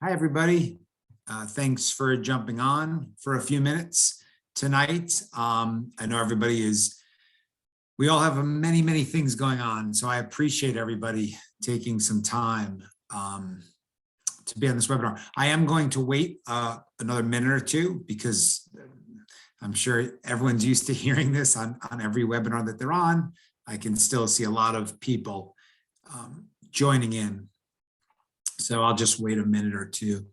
Hi, everybody. Thanks for jumping on for a few minutes tonight. I know we all have many, many things going on, so I appreciate everybody taking some time to be on this webinar. I am going to wait another minute or two because I'm sure everyone's used to hearing this on every webinar that they're on. I can still see a lot of people joining in. So I'll just wait a minute or two.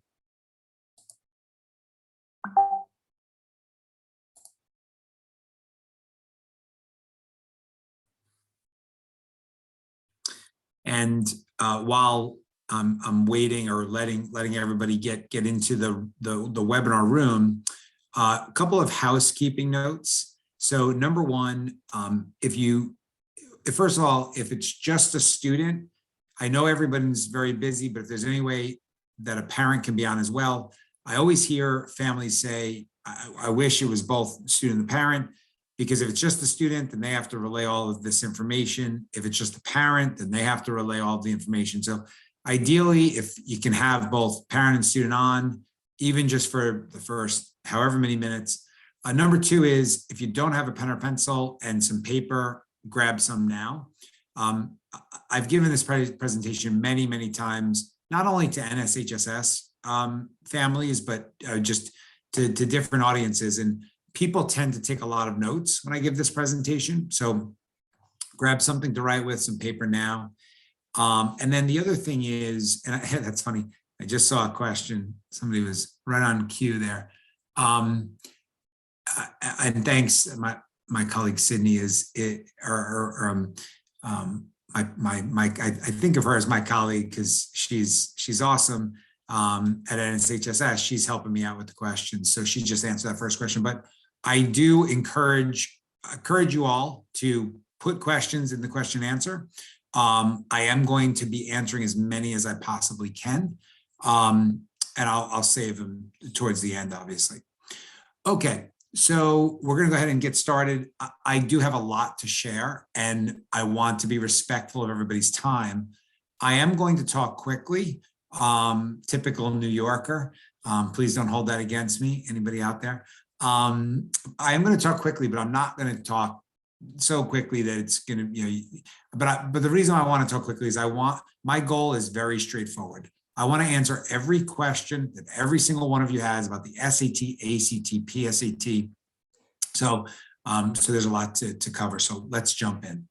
And while I'm waiting or letting everybody get into the webinar room, a couple of housekeeping notes. So number one, first of all, if it's just a student, I know everybody's very busy, but if there's any way that a parent can be on as well, I always hear families say, I wish it was both student and parent, because if it's just the student, then they have to relay all of this information. If it's just the parent, then they have to relay all of the information. So ideally, if you can have both parent and student on, even just for the first however many minutes. Number two is, if you don't have a pen or pencil and some paper, grab some now. I've given this presentation many, many times, not only to NSHSS families, but just to different audiences. And people tend to take a lot of notes when I give this presentation. So grab something to write with, some paper now. And then the other thing is, and that's funny, I just saw a question. Somebody was right on cue there. And thanks, my colleague Sydney I think of her as my colleague because she's awesome at NSHSS. She's helping me out with the questions. So she just answered that first question. But I do encourage you all to put questions in the question and answer. I am going to be answering as many as I possibly can. And I'll save them towards the end, obviously. Okay. So we're going to go ahead and get started. I do have a lot to share, and I want to be respectful of everybody's time. I am going to talk quickly, typical New Yorker. Please don't hold that against me, anybody out there. I am going to talk quickly, but I'm not going to talk so quickly that it's going to, but the reason I want to talk quickly is my goal is very straightforward. I want to answer every question that every single one of you has about the SAT, ACT, PSAT. So there's a lot to cover. So let's jump in.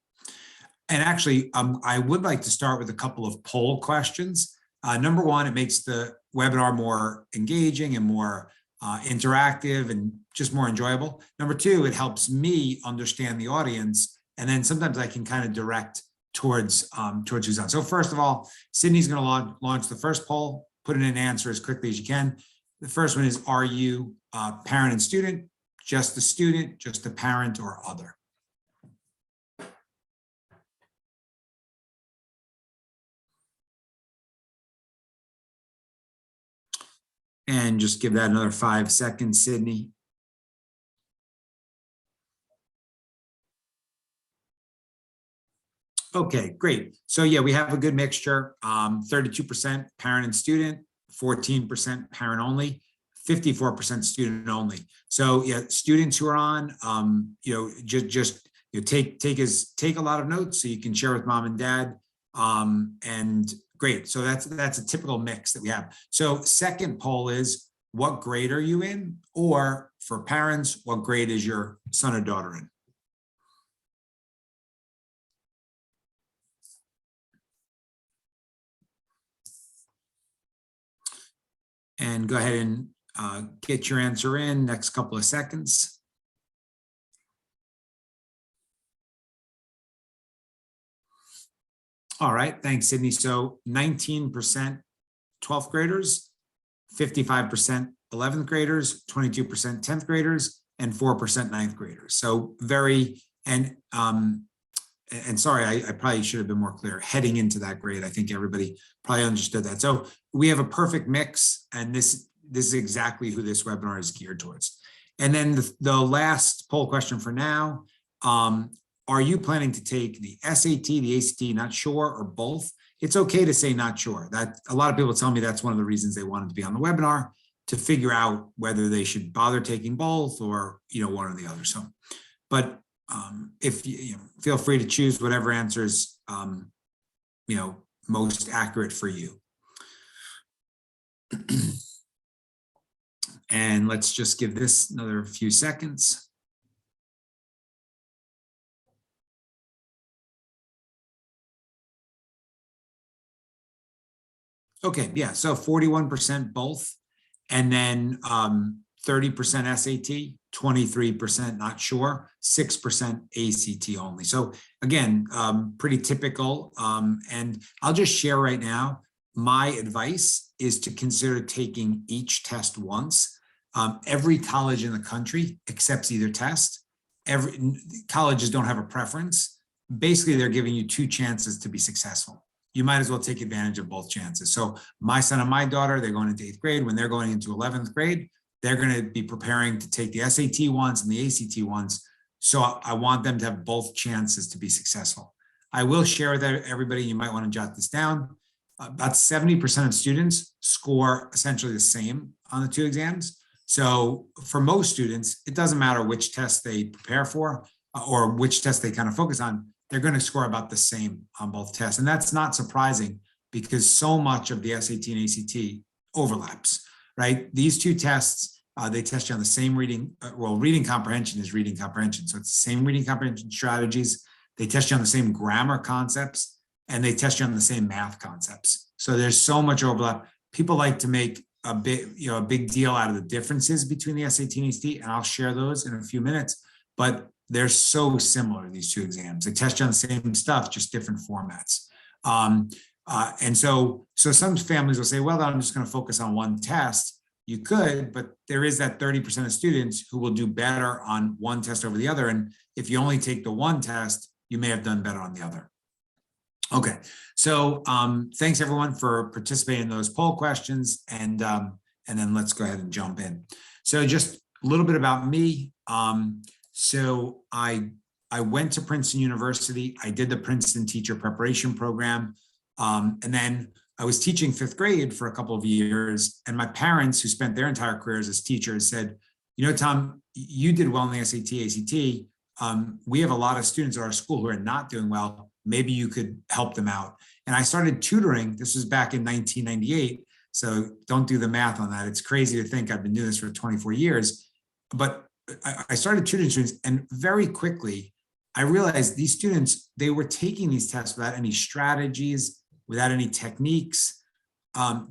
And actually, I would like to start with a couple of poll questions. Number one, it makes the webinar more engaging and more interactive and just more enjoyable. Number two, it helps me understand the audience. And then sometimes I can kind of direct towards who's on. So first of all, Sydney's going to launch the first poll. Put in an answer as quickly as you can. The first one is, are you parent and student, just the student, just the parent, or other? And just give that another 5 seconds, Sydney. Okay, great. So yeah, we have a good mixture. 32% parent and student, 14% parent only, 54% student only. So yeah, students who are on, take a lot of notes so you can share with mom and dad. And great. So that's a typical mix that we have. So second poll is, what grade are you in? Or for parents, what grade is your son or daughter in? And go ahead and get your answer in next couple of seconds. All right, thanks, Sydney. So 19% 12th graders, 55% 11th graders, 22% 10th graders, and 4% 9th graders. So and sorry, I probably should have been more clear heading into that grade. I think everybody probably understood that. So we have a perfect mix, and this is exactly who this webinar is geared towards. And then the last poll question for now, are you planning to take the SAT, the ACT, not sure, or both? it's okay to say not sure. That a lot of people tell me that's one of the reasons they wanted to be on the webinar, to figure out whether they should bother taking both or, one or the other. So, but if you feel free to choose whatever answer is, most accurate for you. And let's just give this another few seconds. Okay, yeah, so 41% both, and then 30% SAT, 23% not sure, 6% ACT only. So again, pretty typical. And I'll just share right now, my advice is to consider taking each test once. Every college in the country accepts either test. Colleges don't have a preference. Basically, they're giving you 2 chances to be successful. You might as well take advantage of both chances. So my son and my daughter, they're going into 8th grade. When they're going into 11th grade, they're going to be preparing to take the SAT once and the ACT once. So I want them to have both chances to be successful. I will share with everybody, you might want to jot this down. About 70% of students score essentially the same on the 2 exams. So for most students, it doesn't matter which test they prepare for or which test they kind of focus on, they're going to score about the same on both tests. And that's not surprising because so much of the SAT and ACT overlaps, right? These 2 tests, they test you on the same reading, reading comprehension is reading comprehension. So it's the same reading comprehension strategies. They test you on the same grammar concepts, and they test you on the same math concepts. So there's so much overlap. People like to make a big deal out of the differences between the SAT and ACT, and I'll share those in a few minutes, but they're so similar, these 2 exams. They test you on the same stuff, just different formats. And so some families will say, well, I'm just going to focus on one test. You could, but there is that 30% of students who will do better on one test over the other. And if you only take the one test, you may have done better on the other. Okay, so thanks everyone for participating in those poll questions, and then let's go ahead and jump in. So just a little bit about me. So I went to Princeton University. I did the Princeton teacher preparation program, and then I was teaching 5th grade for a couple of years. And my parents, who spent their entire careers as teachers, said, Tom, you did well in the SAT, ACT. We have a lot of students at our school who are not doing well. Maybe you could help them out. And I started tutoring. This was back in 1998. So don't do the math on that. It's crazy to think I've been doing this for 24 years. But I started tutoring students, and very quickly, I realized these students, they were taking these tests without any strategies, without any techniques.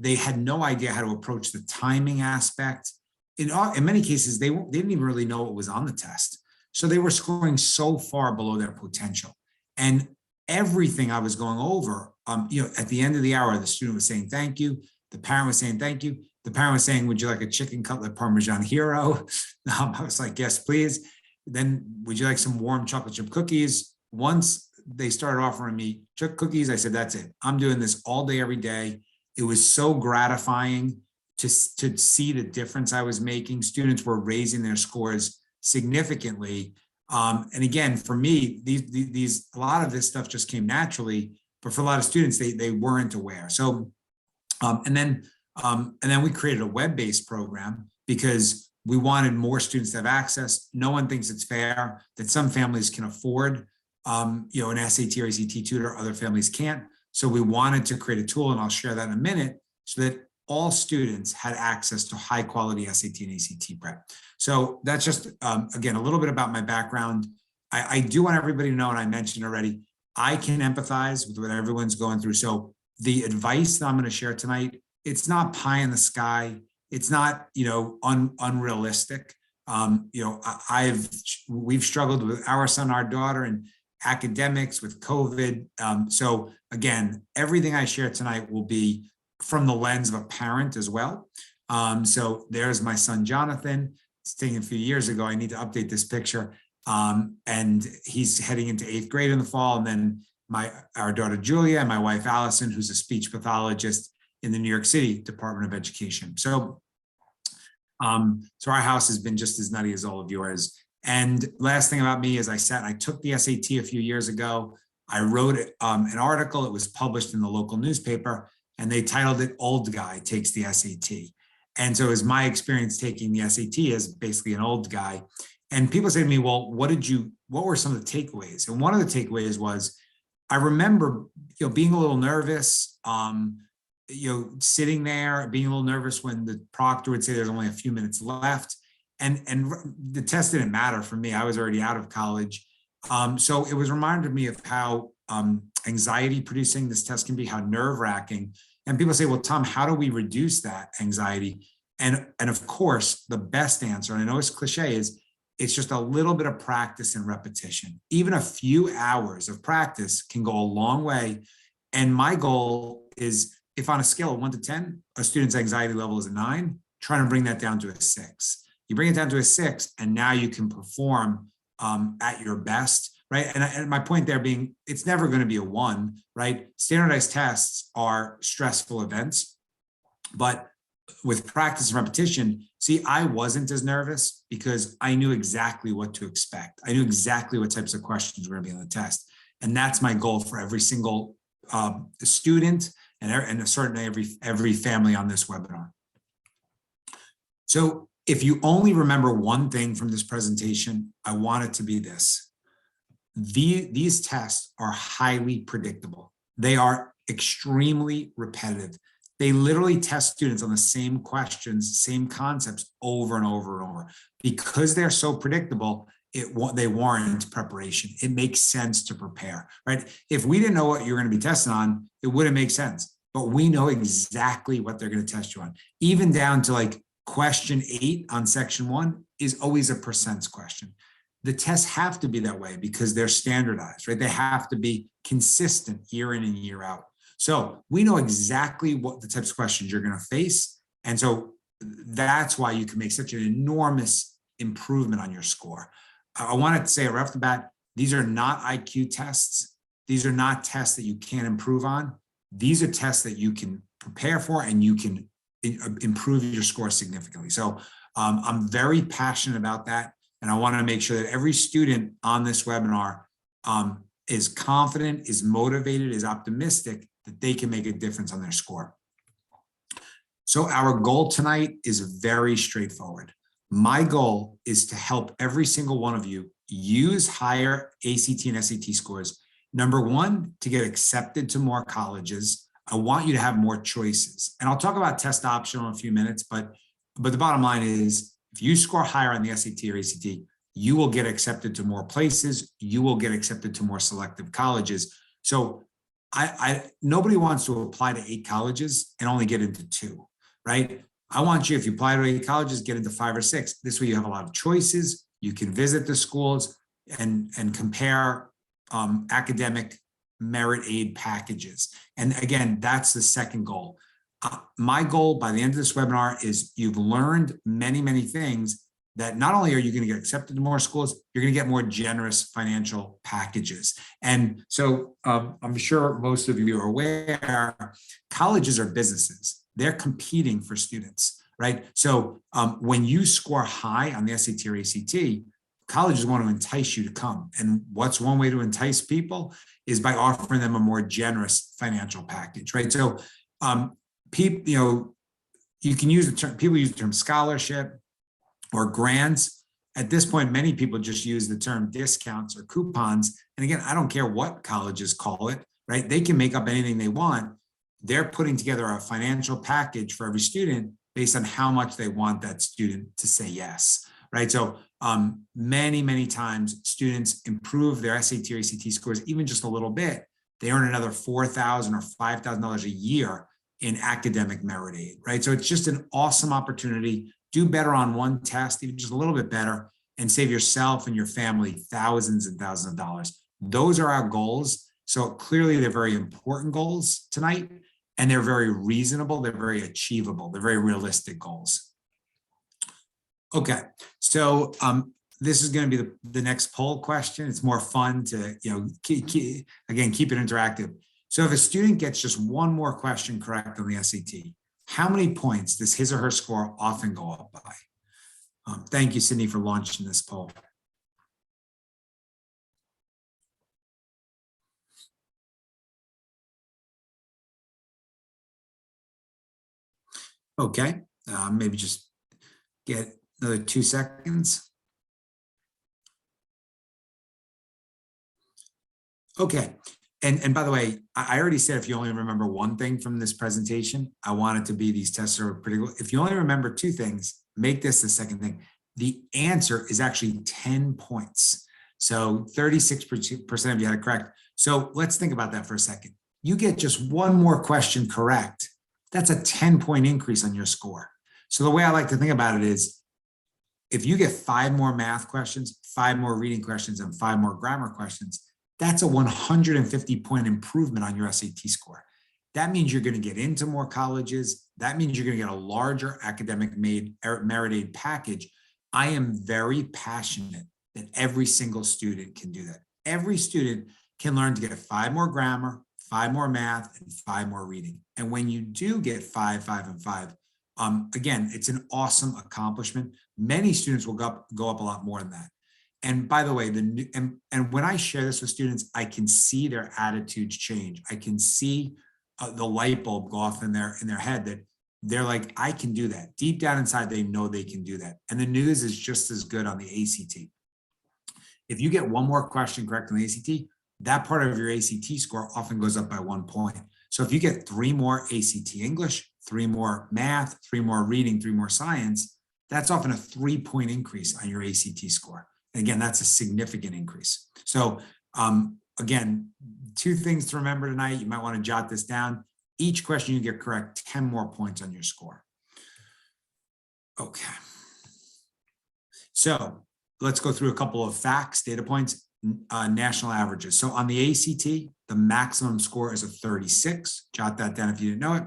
They had no idea how to approach the timing aspect. In many cases, they didn't even really know what was on the test. So they were scoring so far below their potential. And everything I was going over, at the end of the hour, the student was saying, thank you. The parent was saying, thank you. The parent was saying, would you like a chicken cutlet Parmesan hero? I was like, yes, please. Then would you like some warm chocolate chip cookies? Once they started offering me cookies, I said, that's it. I'm doing this all day, every day. It was so gratifying to see the difference I was making. Students were raising their scores significantly. And again, for me, a lot of this stuff just came naturally, but for a lot of students, they weren't aware. So, and then we created a web-based program because we wanted more students to have access. No one thinks it's fair that some families can afford, an SAT or ACT tutor, other families can't. So we wanted to create a tool, and I'll share that in a minute, so that all students had access to high quality SAT and ACT prep. So that's just, again, a little bit about my background. I do want everybody to know, and I mentioned already, I can empathize with what everyone's going through. So the advice that I'm going to share tonight, it's not pie in the sky. It's not, unrealistic. We've struggled with our son, our daughter, and academics with COVID. So again, everything I share tonight will be from the lens of a parent as well. So there's my son, Jonathan. It's taken a few years ago. I need to update this picture. And he's heading into 8th grade in the fall. And then our daughter, Julia, and my wife, Allison, who's a speech pathologist in the New York City Department of Education. So our house has been just as nutty as all of yours. And last thing about me is I took the SAT a few years ago. I wrote an article. It was published in the local newspaper, and they titled it "Old Guy Takes the SAT." And so it was my experience taking the SAT as basically an old guy. And people say to me, well, what were some of the takeaways? And one of the takeaways was, I remember, being a little nervous, sitting there, being a little nervous when the proctor would say there's only a few minutes left. And the test didn't matter for me. I was already out of college. So it was reminded me of how anxiety producing this test can be, how nerve wracking. And people say, well, Tom, how do we reduce that anxiety? And of course, the best answer, and I know it's cliche, is it's just a little bit of practice and repetition. Even a few hours of practice can go a long way. And my goal is, if on a scale of 1 to 10, a student's anxiety level is a 9, trying to bring that down to a 6. You bring it down to a 6, and now you can perform at your best, right? And my point there being, it's never going to be a 1, right? Standardized tests are stressful events, but with practice and repetition, see, I wasn't as nervous because I knew exactly what to expect. I knew exactly what types of questions were going to be on the test. And that's my goal for every single student and certainly every family on this webinar. So if you only remember one thing from this presentation, I want it to be this. These tests are highly predictable. They are extremely repetitive. They literally test students on the same questions, same concepts over and over and over. Because they're so predictable, they warrant preparation. It makes sense to prepare, right? If we didn't know what you're going to be tested on, it wouldn't make sense. But we know exactly what they're going to test you on. Even down to like question 8 on section 1 is always a percents question. The tests have to be that way because they're standardized, right? They have to be consistent year in and year out. So we know exactly what the types of questions you're going to face. And so that's why you can make such an enormous improvement on your score. I wanted to say right off the bat, these are not IQ tests. These are not tests that you can't improve on. These are tests that you can prepare for and you can improve your score significantly. So I'm very passionate about that. And I want to make sure that every student on this webinar is confident, is motivated, is optimistic that they can make a difference on their score. So our goal tonight is very straightforward. My goal is to help every single one of you use higher ACT and SAT scores. Number 1, to get accepted to more colleges. I want you to have more choices. And I'll talk about test optional in a few minutes, but the bottom line is, if you score higher on the SAT or ACT, you will get accepted to more places. You will get accepted to more selective colleges. So nobody wants to apply to 8 colleges and only get into 2, right? I want you, if you apply to 8 colleges, get into 5 or 6. This way you have a lot of choices. You can visit the schools and compare academic merit aid packages. And again, that's the second goal. My goal by the end of this webinar is you've learned many, many things that not only are you going to get accepted to more schools, you're going to get more generous financial packages. And so I'm sure most of you are aware, colleges are businesses. They're competing for students, right? So when you score high on the SAT or ACT, colleges want to entice you to come. And what's one way to entice people is by offering them a more generous financial package, right? So people, you can use the term, people use the term scholarship or grants. At this point, many people just use the term discounts or coupons. And again, I don't care what colleges call it, right? They can make up anything they want. They're putting together a financial package for every student based on how much they want that student to say yes, right? So many, many times students improve their SAT or ACT scores even just a little bit. They earn another $4,000 or $5,000 a year in academic merit aid, right? So it's just an awesome opportunity. Do better on one test, even just a little bit better, and save yourself and your family thousands and thousands of dollars. Those are our goals. So clearly they're very important goals tonight, and they're very reasonable. They're very achievable. They're very realistic goals. Okay, so this is going to be the next poll question. It's more fun to, keep it interactive. So if a student gets just one more question correct on the SAT, how many points does his or her score often go up by? Thank you, Sydney, for launching this poll. Okay, maybe just get another 2 seconds. Okay. And by the way, I already said if you only remember one thing from this presentation, I want it to be these tests are pretty good. If you only remember 2 things, make this the second thing. The answer is actually 10 points. So 36% of you had it correct. So let's think about that for a second. You get just one more question correct. That's a 10-point increase on your score. So the way I like to think about it is, if you get 5 more math questions, 5 more reading questions, and 5 more grammar questions, that's a 150-point improvement on your SAT score. That means you're going to get into more colleges. That means you're going to get a larger academic merit aid package. I am very passionate that every single student can do that. Every student can learn to get 5 more grammar, 5 more math, and 5 more reading. And when you do get 5, 5, and 5, again, it's an awesome accomplishment. Many students will go up a lot more than that. And by the way, and when I share this with students, I can see their attitudes change. I can see the light bulb go off in their head that they're like, I can do that. Deep down inside, they know they can do that. And the news is just as good on the ACT. If you get one more question correct on the ACT, that part of your ACT score often goes up by 1 point. So if you get 3 more ACT English, 3 more math, 3 more reading, 3 more science, that's often a 3-point increase on your ACT score. And again, that's a significant increase. So again, 2 things to remember tonight. You might want to jot this down. Each question you get correct, 10 more points on your score. Okay. So let's go through a couple of facts, data points, national averages. So on the ACT, the maximum score is a 36. Jot that down if you didn't know it.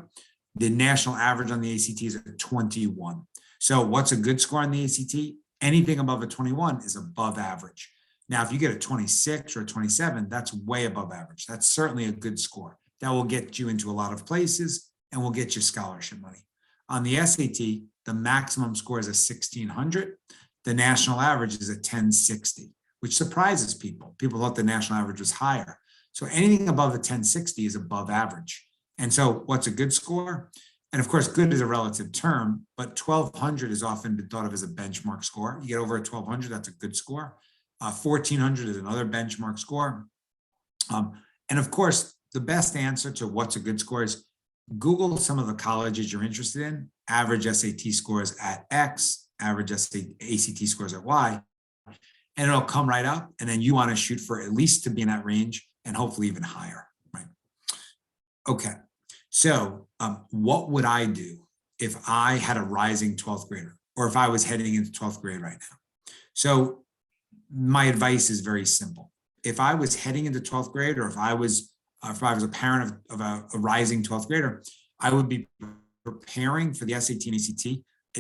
The national average on the ACT is a 21. So what's a good score on the ACT? Anything above a 21 is above average. Now, if you get a 26 or a 27, that's way above average. That's certainly a good score. That will get you into a lot of places and will get you scholarship money. On the SAT, the maximum score is a 1600. The national average is a 1060, which surprises people. People thought the national average was higher. So anything above a 1060 is above average. And so what's a good score? And of course, good is a relative term, but 1200 is often been thought of as a benchmark score. You get over a 1200, that's a good score. 1400 is another benchmark score. And of course, the best answer to what's a good score is Google some of the colleges you're interested in, average SAT scores at X, average ACT scores at Y, and it'll come right up. And then you want to shoot for at least to be in that range and hopefully even higher, right? Okay. So what would I do if I had a rising 12th grader or if I was heading into 12th grade right now? So my advice is very simple. If I was heading into 12th grade or if I was a parent of a rising 12th grader, I would be preparing for the SAT and ACT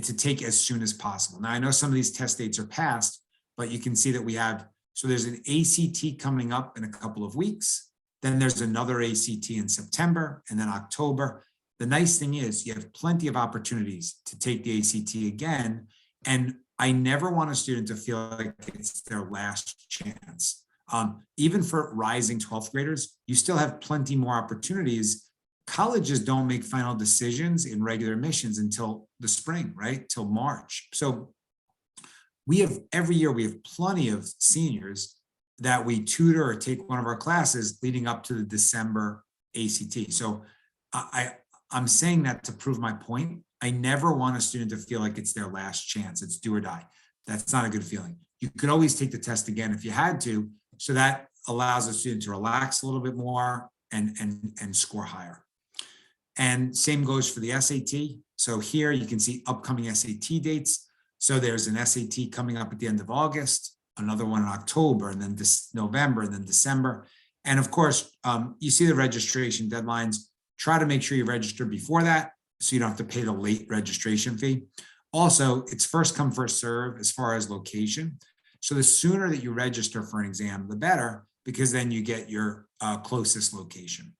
to take as soon as possible. Now, I know some of these test dates are passed, but you can see that we have, so there's an ACT coming up in a couple of weeks. Then there's another ACT in September and then October. The nice thing is you have plenty of opportunities to take the ACT again. And I never want a student to feel like it's their last chance. Even for rising 12th graders, you still have plenty more opportunities. Colleges don't make final decisions in regular admissions until the spring, right? Till March. So every year we have plenty of seniors that we tutor or take one of our classes leading up to the December ACT. So I'm saying that to prove my point. I never want a student to feel like it's their last chance. It's do or die. That's not a good feeling. You could always take the test again if you had to. So that allows a student to relax a little bit more and score higher. And same goes for the SAT. So here you can see upcoming SAT dates. So there's an SAT coming up at the end of August, another one in October, and then this November, and then December. And of course, you see the registration deadlines. Try to make sure you register before that so you don't have to pay the late registration fee. Also, it's first come, first serve as far as location. So the sooner that you register for an exam, the better, because then you get your closest location.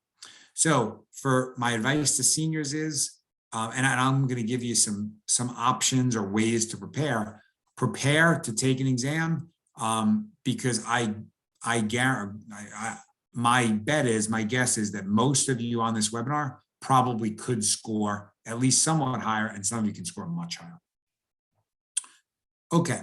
So for my advice to seniors is, and I'm going to give you some options or ways to prepare to take an exam, because my guess is that most of you on this webinar probably could score at least somewhat higher, and some of you can score much higher. Okay.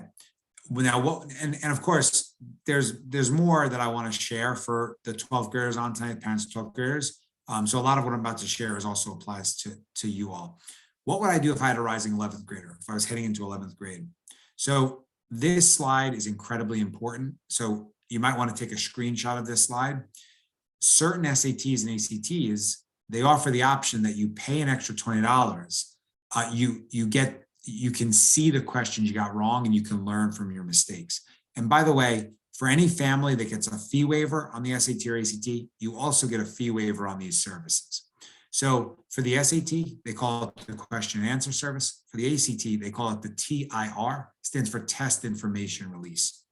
Well, now what, and of course, there's more that I want to share for the 12th graders on tonight, parents of 12th graders. So a lot of what I'm about to share is also applies to you all. What would I do if I had a rising 11th grader, if I was heading into 11th grade? So this slide is incredibly important. So you might want to take a screenshot of this slide. Certain SATs and ACTs, they offer the option that you pay an extra $20. You can see the questions you got wrong and you can learn from your mistakes. And by the way, for any family that gets a fee waiver on the SAT or ACT, you also get a fee waiver on these services. So for the SAT, they call it the question and answer service. For the ACT, they call it the TIR, stands for test information release.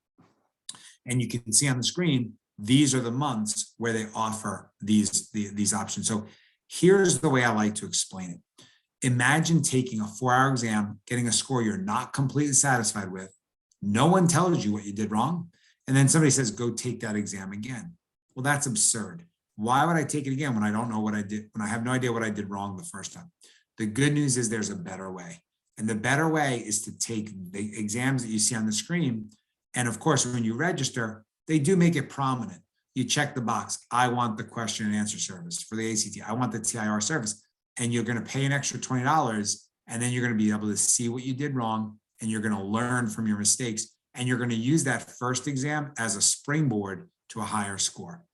And you can see on the screen, these are the months where they offer these options. So here's the way I like to explain it. Imagine taking a 4-hour exam, getting a score you're not completely satisfied with. No one tells you what you did wrong. And then somebody says, go take that exam again. Well, that's absurd. Why would I take it again when I don't know what I did, when I have no idea what I did wrong the first time? The good news is there's a better way. And the better way is to take the exams that you see on the screen. And of course, when you register, they do make it prominent. You check the box. I want the question and answer service for the ACT. I want the TIR service. And you're going to pay an extra $20. And then you're going to be able to see what you did wrong. And you're going to learn from your mistakes. And you're going to use that first exam as a springboard to a higher score.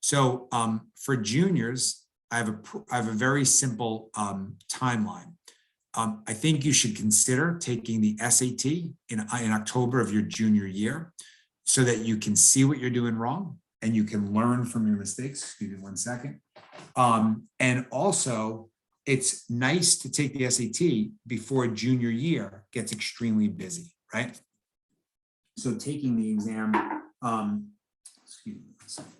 So for juniors, I have a very simple timeline. I think you should consider taking the SAT in October of your junior year so that you can see what you're doing wrong and you can learn from your mistakes. Excuse me 1 second. And also, it's nice to take the SAT before junior year gets extremely busy, right? So taking the exam, excuse me 1 second.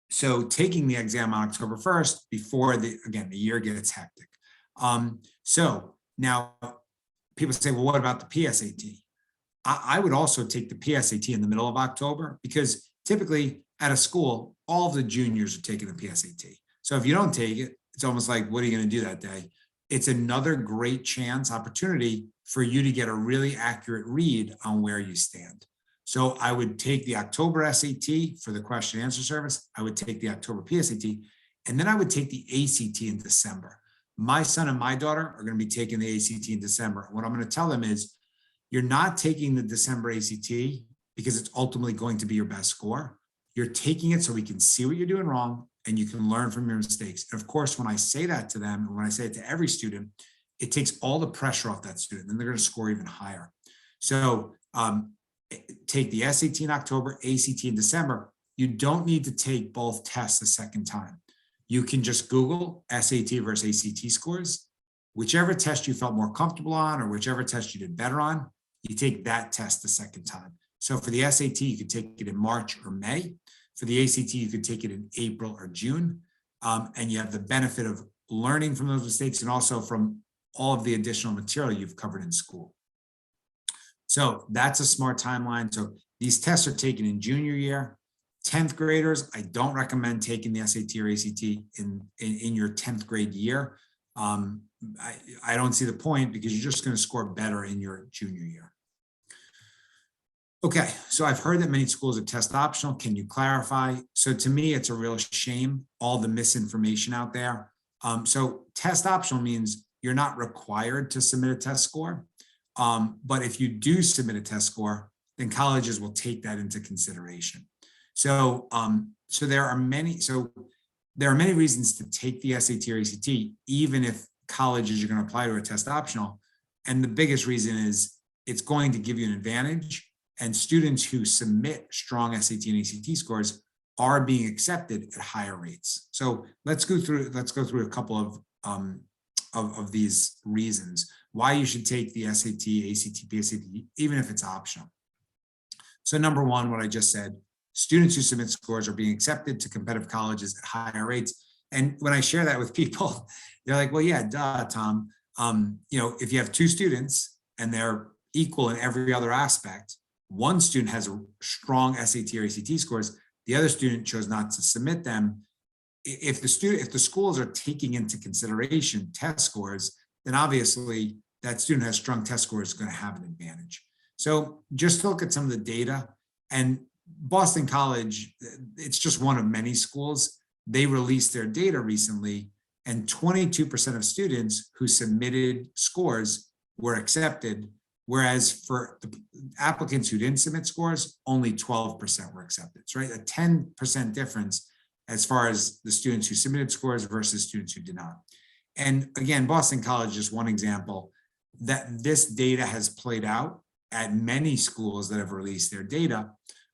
So taking the exam on October 1st before the year gets hectic. So now people say, well, what about the PSAT? I would also take the PSAT in the middle of October because typically at a school, all of the juniors are taking the PSAT. So if you don't take it, it's almost like, what are you going to do that day? It's another great opportunity for you to get a really accurate read on where you stand. So I would take the October SAT for the question and answer service. I would take the October PSAT, and then I would take the ACT in December. My son and my daughter are going to be taking the ACT in December. What I'm going to tell them is, you're not taking the December ACT because it's ultimately going to be your best score. You're taking it so we can see what you're doing wrong and you can learn from your mistakes. And of course, when I say that to them, and when I say it to every student, it takes all the pressure off that student, and they're going to score even higher. So take the SAT in October, ACT in December. You don't need to take both tests a second time. You can just Google SAT versus ACT scores. Whichever test you felt more comfortable on, or whichever test you did better on, you take that test the second time. So for the SAT, you could take it in March or May. For the ACT, you could take it in April or June. And you have the benefit of learning from those mistakes and also from all of the additional material you've covered in school. So that's a smart timeline. So these tests are taken in junior year. 10th graders, I don't recommend taking the SAT or ACT in your 10th grade year. I don't see the point because you're just going to score better in your junior year. Okay, so I've heard that many schools are test optional. Can you clarify? So to me, it's a real shame, all the misinformation out there. So test optional means you're not required to submit a test score. But if you do submit a test score, then colleges will take that into consideration. So, there are many reasons to take the SAT or ACT, even if colleges are going to apply to a test optional. And the biggest reason is it's going to give you an advantage. And students who submit strong SAT and ACT scores are being accepted at higher rates. So let's go through a couple of these reasons why you should take the SAT, ACT, PSAT, even if it's optional. So number one, what I just said, students who submit scores are being accepted to competitive colleges at higher rates. And when I share that with people, they're like, well, yeah, duh, Tom. If you have two students and they're equal in every other aspect, one student has a strong SAT or ACT scores, the other student chose not to submit them. If the schools are taking into consideration test scores, then obviously that student has strong test scores is going to have an advantage. So just look at some of the data. And Boston College, it's just one of many schools. They released their data recently, and 22% of students who submitted scores were accepted, whereas for the applicants who didn't submit scores, only 12% were accepted. So, right, a 10% difference as far as the students who submitted scores versus students who did not. And again, Boston College is one example that this data has played out at many schools that have released their data.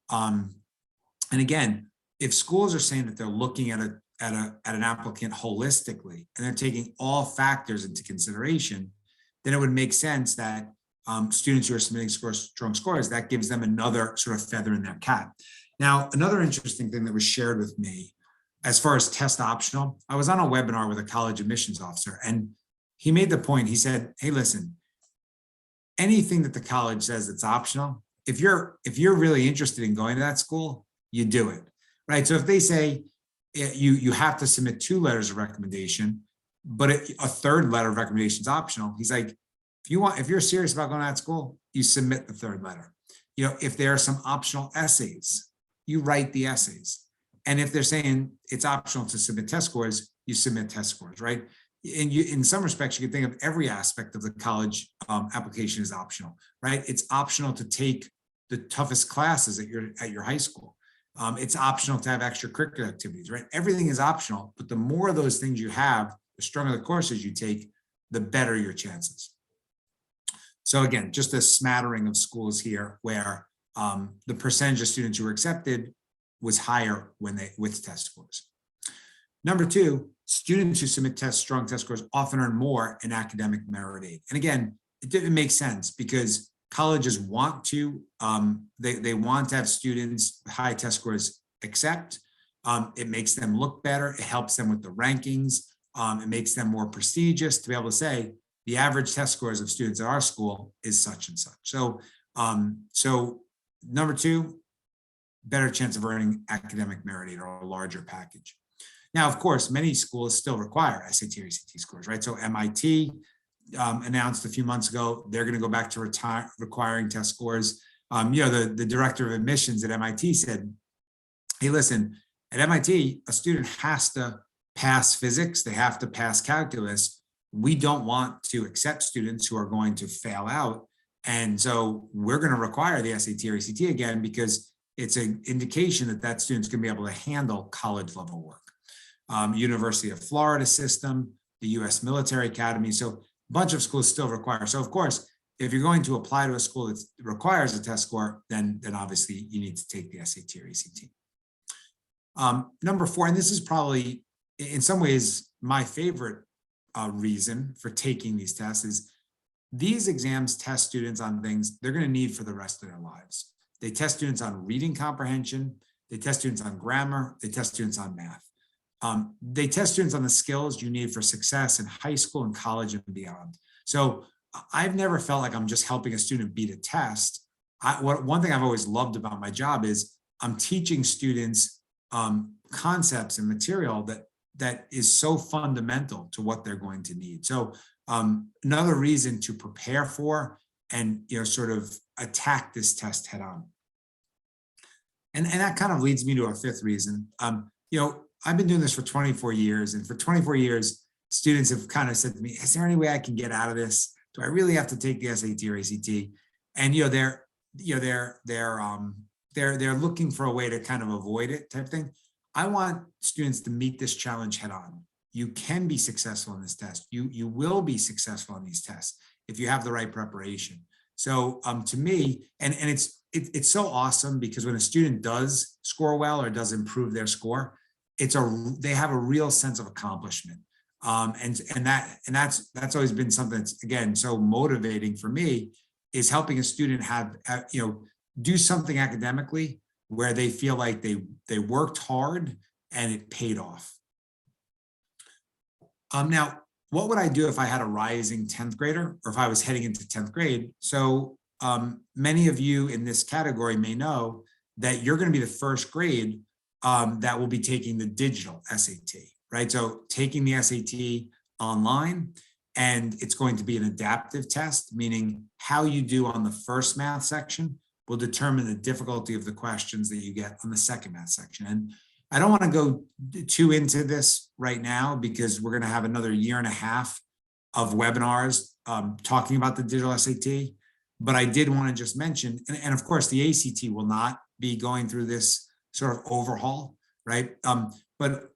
And again, if schools are saying that they're looking at an applicant holistically and they're taking all factors into consideration, then it would make sense that students who are submitting strong scores, that gives them another sort of feather in their cap. Now, another interesting thing that was shared with me as far as test optional, I was on a webinar with a college admissions officer, and he made the point, he said, hey, listen, anything that the college says it's optional, if you're really interested in going to that school, you do it, right? So if they say you have to submit 2 letters of recommendation, but a 3rd letter of recommendation is optional, he's like, if you're serious about going to that school, you submit the 3rd letter. You know, if there are some optional essays, you write the essays. And if they're saying it's optional to submit test scores, you submit test scores, right? And in some respects, you can think of every aspect of the college application as optional, right? It's optional to take the toughest classes at your high school. It's optional to have extracurricular activities, right? Everything is optional, but the more of those things you have, the stronger the courses you take, the better your chances. So again, just a smattering of schools here where the percentage of students who were accepted was higher with test scores. Number 2, students who submit strong test scores often earn more in academic merit aid. And again, it didn't make sense because colleges want to, they want to have students with high test scores accept. It makes them look better. It helps them with the rankings. It makes them more prestigious to be able to say the average test scores of students at our school is such and such. So, number 2, better chance of earning academic merit aid or a larger package. Now, of course, many schools still require SAT or ACT scores, right? So MIT announced a few months ago, they're going to go back to requiring test scores. The director of admissions at MIT said, hey, listen, at MIT, a student has to pass physics. They have to pass calculus. We don't want to accept students who are going to fail out. And so we're going to require the SAT or ACT again, because it's an indication that that student's going to be able to handle college level work. University of Florida system, the US Military Academy. So a bunch of schools still require. So of course, if you're going to apply to a school that requires a test score, then obviously you need to take the SAT or ACT. Number 4, and this is probably in some ways my favorite reason for taking these tests, is these exams test students on things they're going to need for the rest of their lives. They test students on reading comprehension, they test students on grammar, they test students on math. They test students on the skills you need for success in high school and college and beyond. So I've never felt like I'm just helping a student beat a test. One thing I've always loved about my job is I'm teaching students concepts and material that is so fundamental to what they're going to need. So another reason to prepare for and sort of attack this test head on. And that kind of leads me to a 5th reason. I've been doing this for 24 years, and for 24 years, students have kind of said to me, is there any way I can get out of this? Do I really have to take the SAT or ACT? And they're looking for a way to kind of avoid it type thing. I want students to meet this challenge head on. You can be successful in this test. You will be successful in these tests if you have the right preparation. So to me, and it's so awesome because when a student does score well or does improve their score, they have a real sense of accomplishment. And that's always been something that's, again, so motivating for me, is helping a student do something academically where they feel like they worked hard and it paid off. Now, what would I do if I had a rising 10th grader, or if I was heading into 10th grade? So many of you in this category may know that you're going to be the first grade that will be taking the digital SAT, right? So taking the SAT online, and it's going to be an adaptive test, meaning how you do on the first math section will determine the difficulty of the questions that you get on the second math section. And I don't want to go too into this right now because we're going to have another year and a half of webinars talking about the digital SAT. But I did want to just mention, and of course, the ACT will not be going through this sort of overhaul, right? But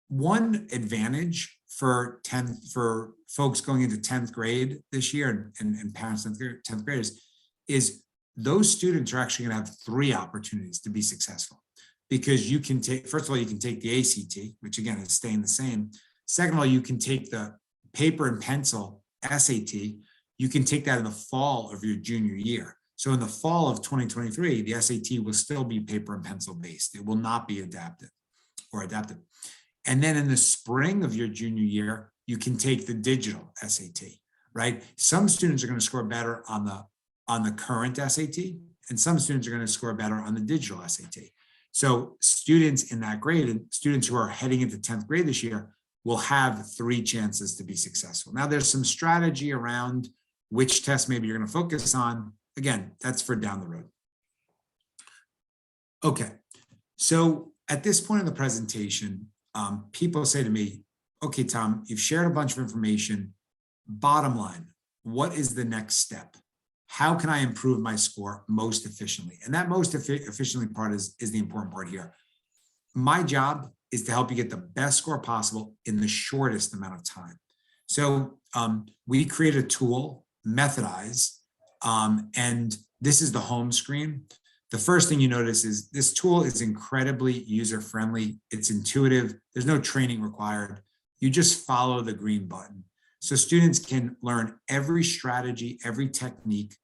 one advantage for folks going into 10th grade this year and parents 10th graders is those students are actually going to have 3 opportunities to be successful, because you can take, first of all, you can take the ACT, which again is staying the same. Second of all, you can take the paper and pencil SAT. You can take that in the fall of your junior year. So in the fall of 2023, the SAT will still be paper and pencil based. It will not be adaptive. And then in the spring of your junior year, you can take the digital SAT, right? Some students are going to score better on the current SAT, and some students are going to score better on the digital SAT. So students in that grade and students who are heading into 10th grade this year will have 3 chances to be successful. Now there's some strategy around which test maybe you're going to focus on. Again, that's for down the road. Okay, so at this point in the presentation, people say to me, okay, Tom, you've shared a bunch of information. Bottom line, what is the next step? How can I improve my score most efficiently? And that most efficiently part is the important part here. My job is to help you get the best score possible in the shortest amount of time. So we created a tool, Methodize, and this is the home screen. The first thing you notice is this tool is incredibly user-friendly. It's intuitive. There's no training required. You just follow the green button. So students can learn every strategy, every technique,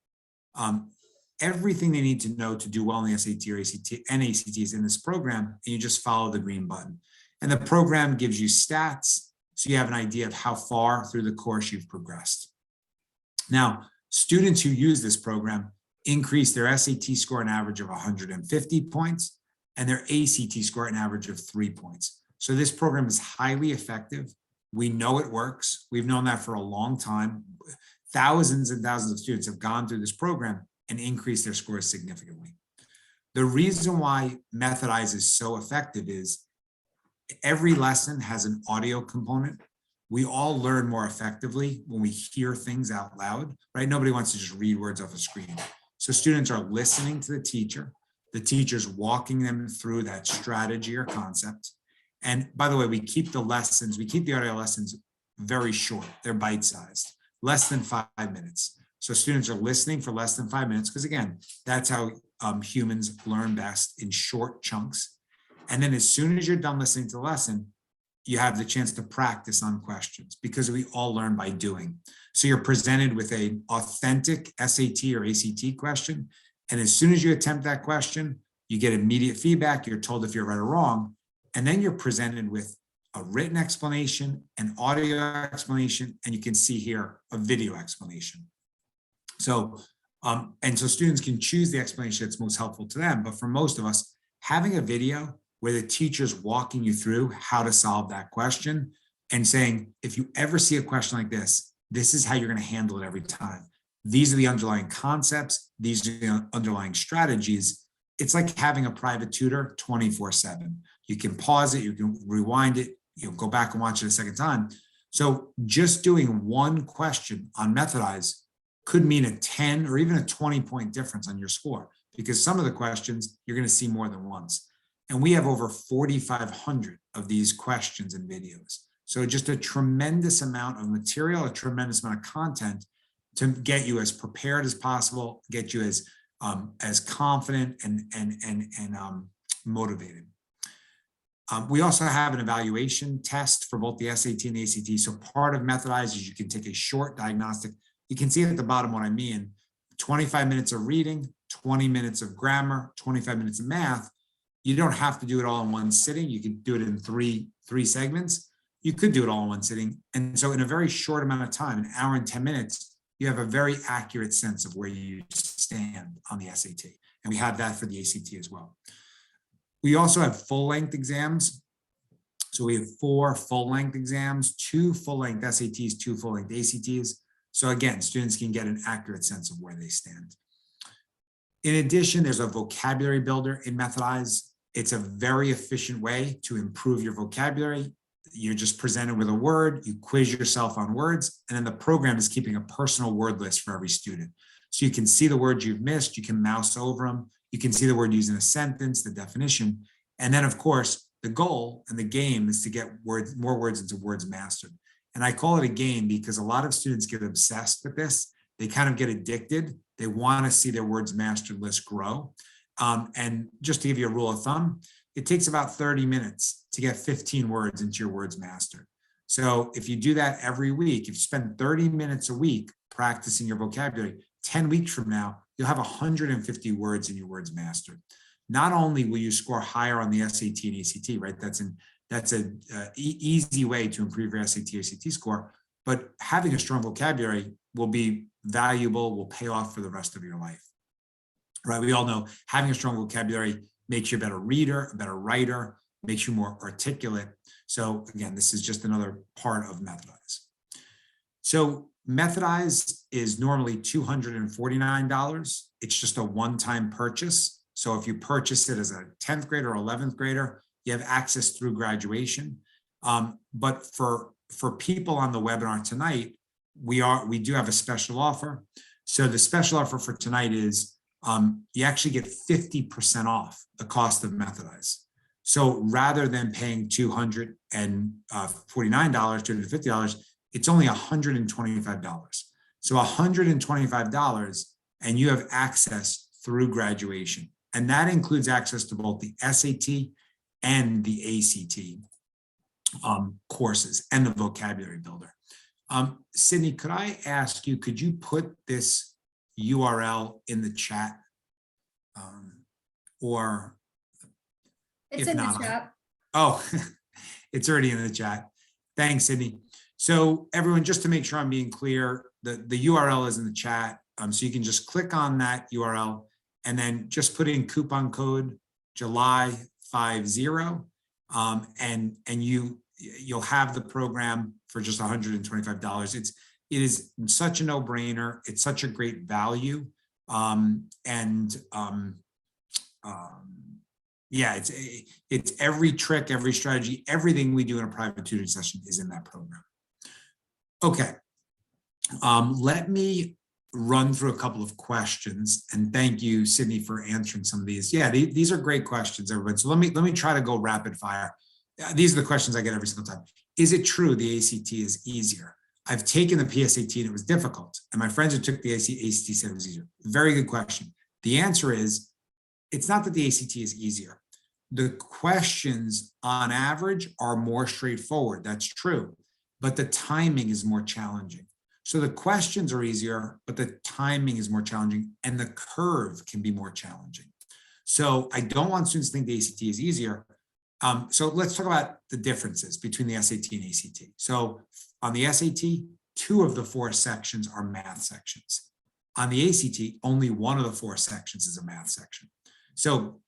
everything they need to know to do well in the SAT or ACT and ACTs in this program, and you just follow the green button. And the program gives you stats, so you have an idea of how far through the course you've progressed. Now, students who use this program increase their SAT score an average of 150 points and their ACT score an average of 3 points. So this program is highly effective. We know it works. We've known that for a long time. Thousands and thousands of students have gone through this program and increased their scores significantly. The reason why Methodize is so effective is every lesson has an audio component. We all learn more effectively when we hear things out loud, right? Nobody wants to just read words off a screen. So students are listening to the teacher's walking them through that strategy or concept. And by the way, we keep the audio lessons very short. They're bite-sized, less than 5 minutes. So students are listening for less than 5 minutes, because again, that's how humans learn best, in short chunks. And then as soon as you're done listening to the lesson, you have the chance to practice on questions, because we all learn by doing. So you're presented with an authentic SAT or ACT question. And as soon as you attempt that question, you get immediate feedback. You're told if you're right or wrong. And then you're presented with a written explanation, an audio explanation, and you can see here a video explanation. So, so students can choose the explanation that's most helpful to them. But for most of us, having a video where the teacher's walking you through how to solve that question and saying, if you ever see a question like this, this is how you're going to handle it every time. These are the underlying concepts. These are the underlying strategies. It's like having a private tutor 24/7. You can pause it, you can rewind it, you can go back and watch it a second time. So just doing one question on Methodize could mean a 10 or even a 20-point difference on your score, because some of the questions you're going to see more than once. And we have over 4,500 of these questions and videos. So just a tremendous amount of material, a tremendous amount of content to get you as prepared as possible, get you as confident and motivated. We also have an evaluation test for both the SAT and the ACT. So part of Methodize is you can take a short diagnostic. You can see at the bottom what I mean. 25 minutes of reading, 20 minutes of grammar, 25 minutes of math. You don't have to do it all in one sitting. You can do it in three segments. You could do it all in one sitting. And so in a very short amount of time, an hour and 10 minutes, you have a very accurate sense of where you stand on the SAT. And we have that for the ACT as well. We also have full-length exams. So we have 4 full-length exams, 2 full-length SATs, 2 full-length ACTs. So again, students can get an accurate sense of where they stand. In addition, there's a vocabulary builder in Methodize. It's a very efficient way to improve your vocabulary. You're just presented with a word, you quiz yourself on words, and then the program is keeping a personal word list for every student. So you can see the words you've missed, you can mouse over them, you can see the word used in a sentence, the definition, and then of course, the goal and the game is to get more words into words mastered. And I call it a game because a lot of students get obsessed with this. They kind of get addicted. They want to see their words mastered list grow. And just to give you a rule of thumb, it takes about 30 minutes to get 15 words into your words mastered. So if you do that every week, if you spend 30 minutes a week practicing your vocabulary, 10 weeks from now, you'll have 150 words in your words mastered. Not only will you score higher on the SAT and ACT, right? That's an easy way to improve your SAT, ACT score, but having a strong vocabulary will be valuable, will pay off for the rest of your life, right? We all know having a strong vocabulary makes you a better reader, a better writer, makes you more articulate. So again, this is just another part of Methodize. So Methodize is normally $249. It's just a one-time purchase. So if you purchase it as a 10th grader or 11th grader, you have access through graduation. But for people on the webinar tonight, we do have a special offer. So the special offer for tonight is you actually get 50% off the cost of Methodize. So rather than paying $249, $250, it's only $125. So $125, and you have access through graduation. And that includes access to both the SAT and the ACT courses and the vocabulary builder. Sydney, could I ask you, could you put this URL in the chat? Or it's if in not, the chat. Oh, it's already in the chat. Thanks, Sydney. So everyone, just to make sure I'm being clear, the URL is in the chat. So you can just click on that URL and then just put in coupon code July 50, and you'll have the program for just $125. It is such a no-brainer. It's such a great value, yeah, it's every trick, every strategy, everything we do in a private tutoring session is in that program. Okay, let me run through a couple of questions, and thank you, Sydney, for answering some of these. Yeah, these are great questions, everybody. So let me try to go rapid fire. These are the questions I get every single time. Is it true the ACT is easier? I've taken the PSAT and it was difficult, and my friends who took the ACT said it was easier. Very good question. The answer is, it's not that the ACT is easier. The questions on average are more straightforward. That's true, but the timing is more challenging. So the questions are easier, but the timing is more challenging, and the curve can be more challenging. So I don't want students to think the ACT is easier. So let's talk about the differences between the SAT and ACT. So on the SAT, 2 of the 4 sections are math sections. On the ACT, only 1 of the 4 sections is a math section. So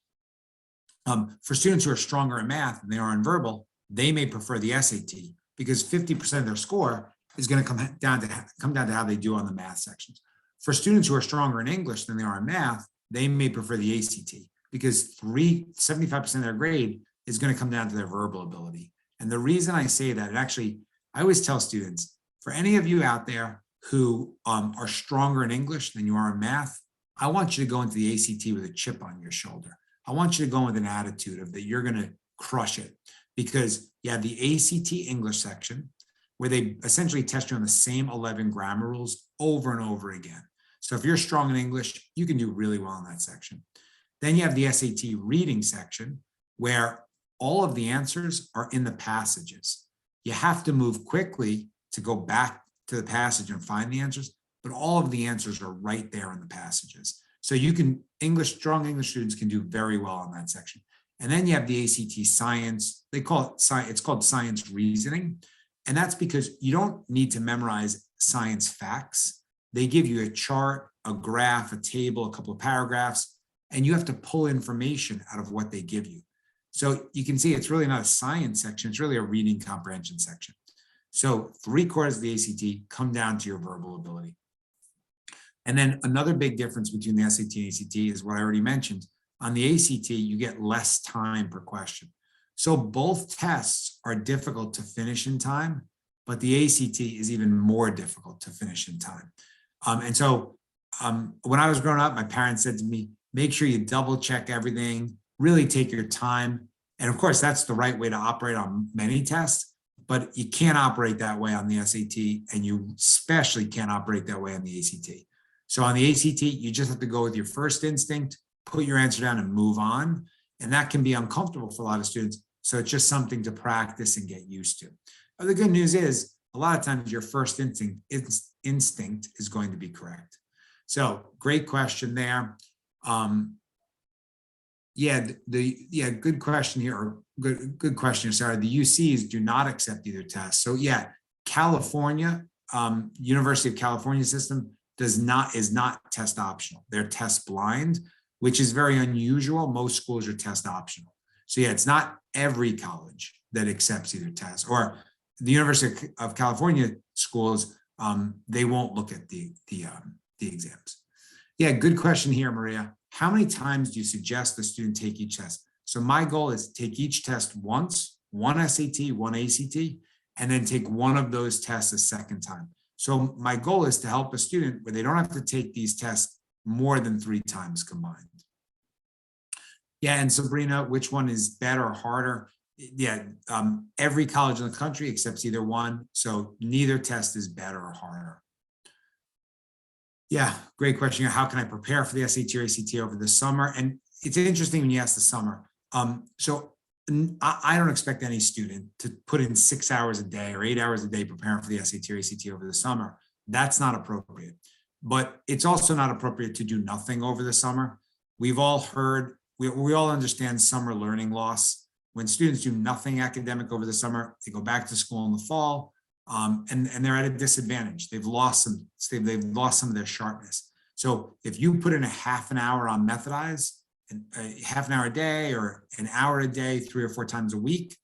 for students who are stronger in math than they are in verbal, they may prefer the SAT because 50% of their score is going to come down to how they do on the math sections. For students who are stronger in English than they are in math, they may prefer the ACT because 75% of their grade is going to come down to their verbal ability. And the reason I say that, and actually, I always tell students, for any of you out there who are stronger in English than you are in math, I want you to go into the ACT with a chip on your shoulder. I want you to go with an attitude of that you're going to crush it, because you have the ACT English section where they essentially test you on the same 11 grammar rules over and over again. So if you're strong in English, you can do really well in that section. Then you have the SAT reading section where all of the answers are in the passages. You have to move quickly to go back to the passage and find the answers, but all of the answers are right there in the passages. So you can, strong English students can do very well on that section. And then you have the ACT science, they call it science, it's called science reasoning. And that's because you don't need to memorize science facts. They give you a chart, a graph, a table, a couple of paragraphs, and you have to pull information out of what they give you. So you can see it's really not a science section, it's really a reading comprehension section. So 3/4 of the ACT come down to your verbal ability. And then another big difference between the SAT and ACT is what I already mentioned. On the ACT, you get less time per question. So both tests are difficult to finish in time, but the ACT is even more difficult to finish in time. And so when I was growing up, my parents said to me, make sure you double check everything, really take your time. And of course, that's the right way to operate on many tests, but you can't operate that way on the SAT, and you especially can't operate that way on the ACT. So on the ACT, you just have to go with your first instinct, put your answer down and move on. And that can be uncomfortable for a lot of students. So it's just something to practice and get used to. But the good news is a lot of times your first instinct is going to be correct. So great question there. Good question here, or good question, Sarah. The UCs do not accept either test. So yeah, California, University of California system is not test optional. They're test blind, which is very unusual. Most schools are test optional. So yeah, it's not every college that accepts either test, or the University of California schools, they won't look at the exams. Yeah, good question here, Maria. How many times do you suggest the student take each test? So my goal is to take each test once, one SAT, one ACT, and then take one of those tests a second time. So my goal is to help a student where they don't have to take these tests more than 3 times combined. Yeah, and Sabrina, which one is better or harder? Yeah, every college in the country accepts either one, so neither test is better or harder. Yeah, great question. How can I prepare for the SAT or ACT over the summer? And it's interesting when you ask the summer. So I don't expect any student to put in 6 hours a day or 8 hours a day preparing for the SAT or ACT over the summer. That's not appropriate. But it's also not appropriate to do nothing over the summer. We've all heard, we all understand summer learning loss. When students do nothing academic over the summer, they go back to school in the fall, and they're at a disadvantage. They've lost some of their sharpness. So if you put in a half an hour on Methodize, and a half an hour a day or an hour a day, 3 or 4 times a week,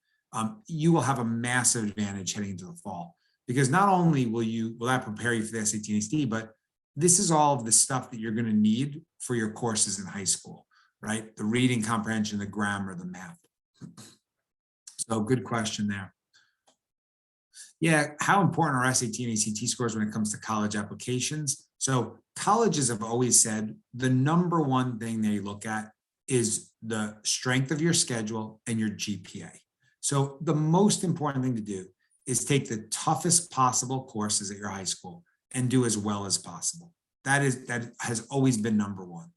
you will have a massive advantage heading into the fall. Because not only will that prepare you for the SAT and ACT, but this is all of the stuff that you're going to need for your courses in high school, right? The reading comprehension, the grammar, the math. So good question there. Yeah, how important are SAT and ACT scores when it comes to college applications? So colleges have always said the number one thing they look at is the strength of your schedule and your GPA. So the most important thing to do is take the toughest possible courses at your high school and do as well as possible. That has always been number one.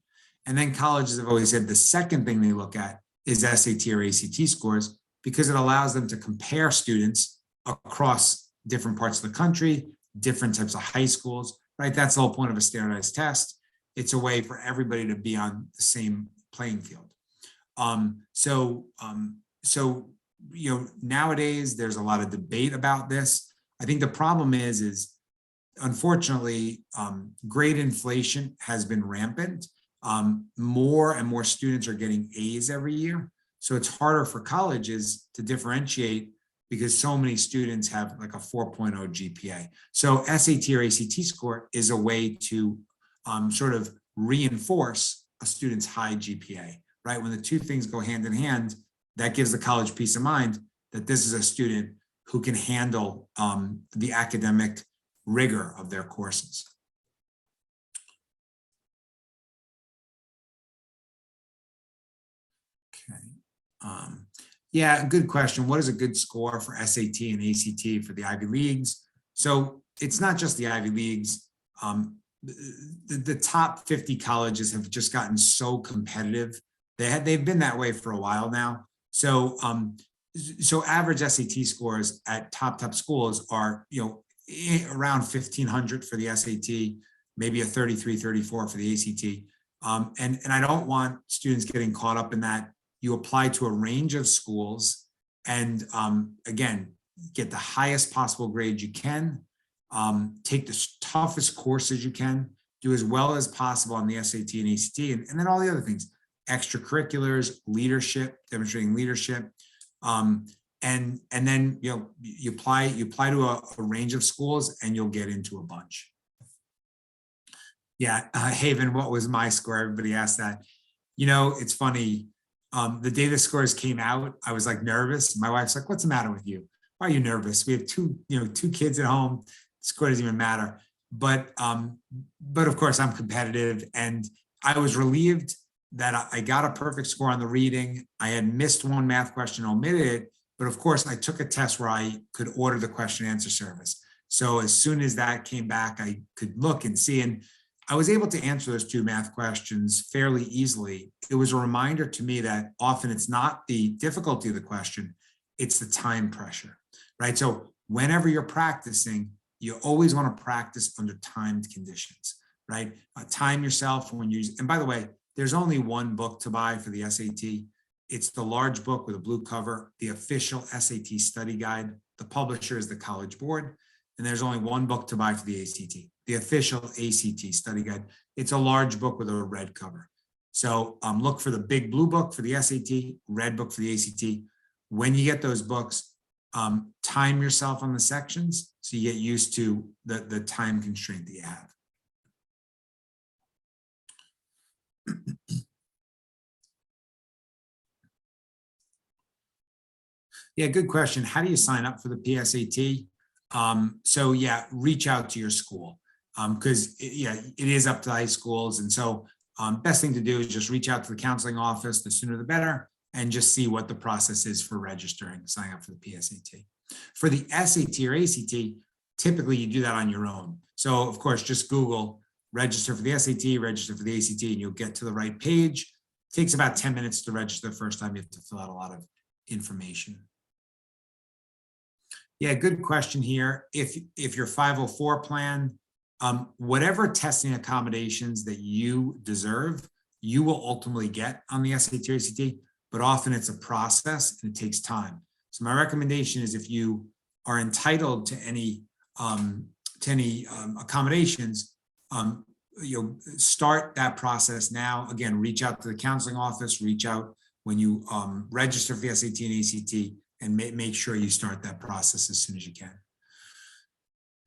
And then colleges have always said the second thing they look at is SAT or ACT scores, because it allows them to compare students across different parts of the country, different types of high schools, right? That's the whole point of a standardized test. It's a way for everybody to be on the same playing field. Nowadays there's a lot of debate about this. I think the problem is unfortunately, grade inflation has been rampant. More and more students are getting A's every year. So it's harder for colleges to differentiate because so many students have like a 4.0 GPA. So SAT or ACT score is a way to sort of reinforce a student's high GPA, right? When the two things go hand in hand, that gives the college peace of mind that this is a student who can handle the academic rigor of their courses. Okay. Yeah, good question. What is a good score for SAT and ACT for the Ivy Leagues? So it's not just the Ivy Leagues. The top 50 colleges have just gotten so competitive. They've been that way for a while now. So average SAT scores at top schools are around 1,500 for the SAT, maybe a 33, 34 for the ACT. And I don't want students getting caught up in that. You apply to a range of schools and again, get the highest possible grade you can, take the toughest courses you can, do as well as possible on the SAT and ACT, and then all the other things. extracurriculars, leadership, demonstrating leadership. And then, you apply to a range of schools and you'll get into a bunch. Yeah, Haven, what was my score? Everybody asked that. It's funny. The day the scores came out, I was like nervous. My wife's like, "What's the matter with you? Why are you nervous? We have two kids at home. Score doesn't even matter." But of course I'm competitive, and I was relieved that I got a perfect score on the reading. I had missed one math question, omitted it, but of course I took a test where I could order the question answer service. So as soon as that came back, I could look and see, and I was able to answer those two math questions fairly easily. It was a reminder to me that often it's not the difficulty of the question, it's the time pressure, right? So whenever you're practicing, you always want to practice under timed conditions, right? Time yourself when you use, and by the way, there's only one book to buy for the SAT. It's the large book with a blue cover, the official SAT study guide. The publisher is the College Board. And there's only one book to buy for the ACT, the official ACT study guide. It's a large book with a red cover. So look for the big blue book for the SAT, red book for the ACT. When you get those books, time yourself on the sections so you get used to the time constraint that you have. Yeah, good question. How do you sign up for the PSAT? So yeah, reach out to your school because it is up to high schools. And so best thing to do is just reach out to the counseling office, the sooner the better, and just see what the process is for registering, signing up for the PSAT. For the SAT or ACT, typically you do that on your own. So of course, just Google register for the SAT, register for the ACT, and you'll get to the right page. It takes about 10 minutes to register the first time. You have to fill out a lot of information. Yeah, good question here. If your 504 plan, whatever testing accommodations that you deserve, you will ultimately get on the SAT or ACT, but often it's a process and it takes time. So my recommendation is if you are entitled to any accommodations, start that process now. Again, reach out to the counseling office, reach out when you register for the SAT and ACT, and make sure you start that process as soon as you can.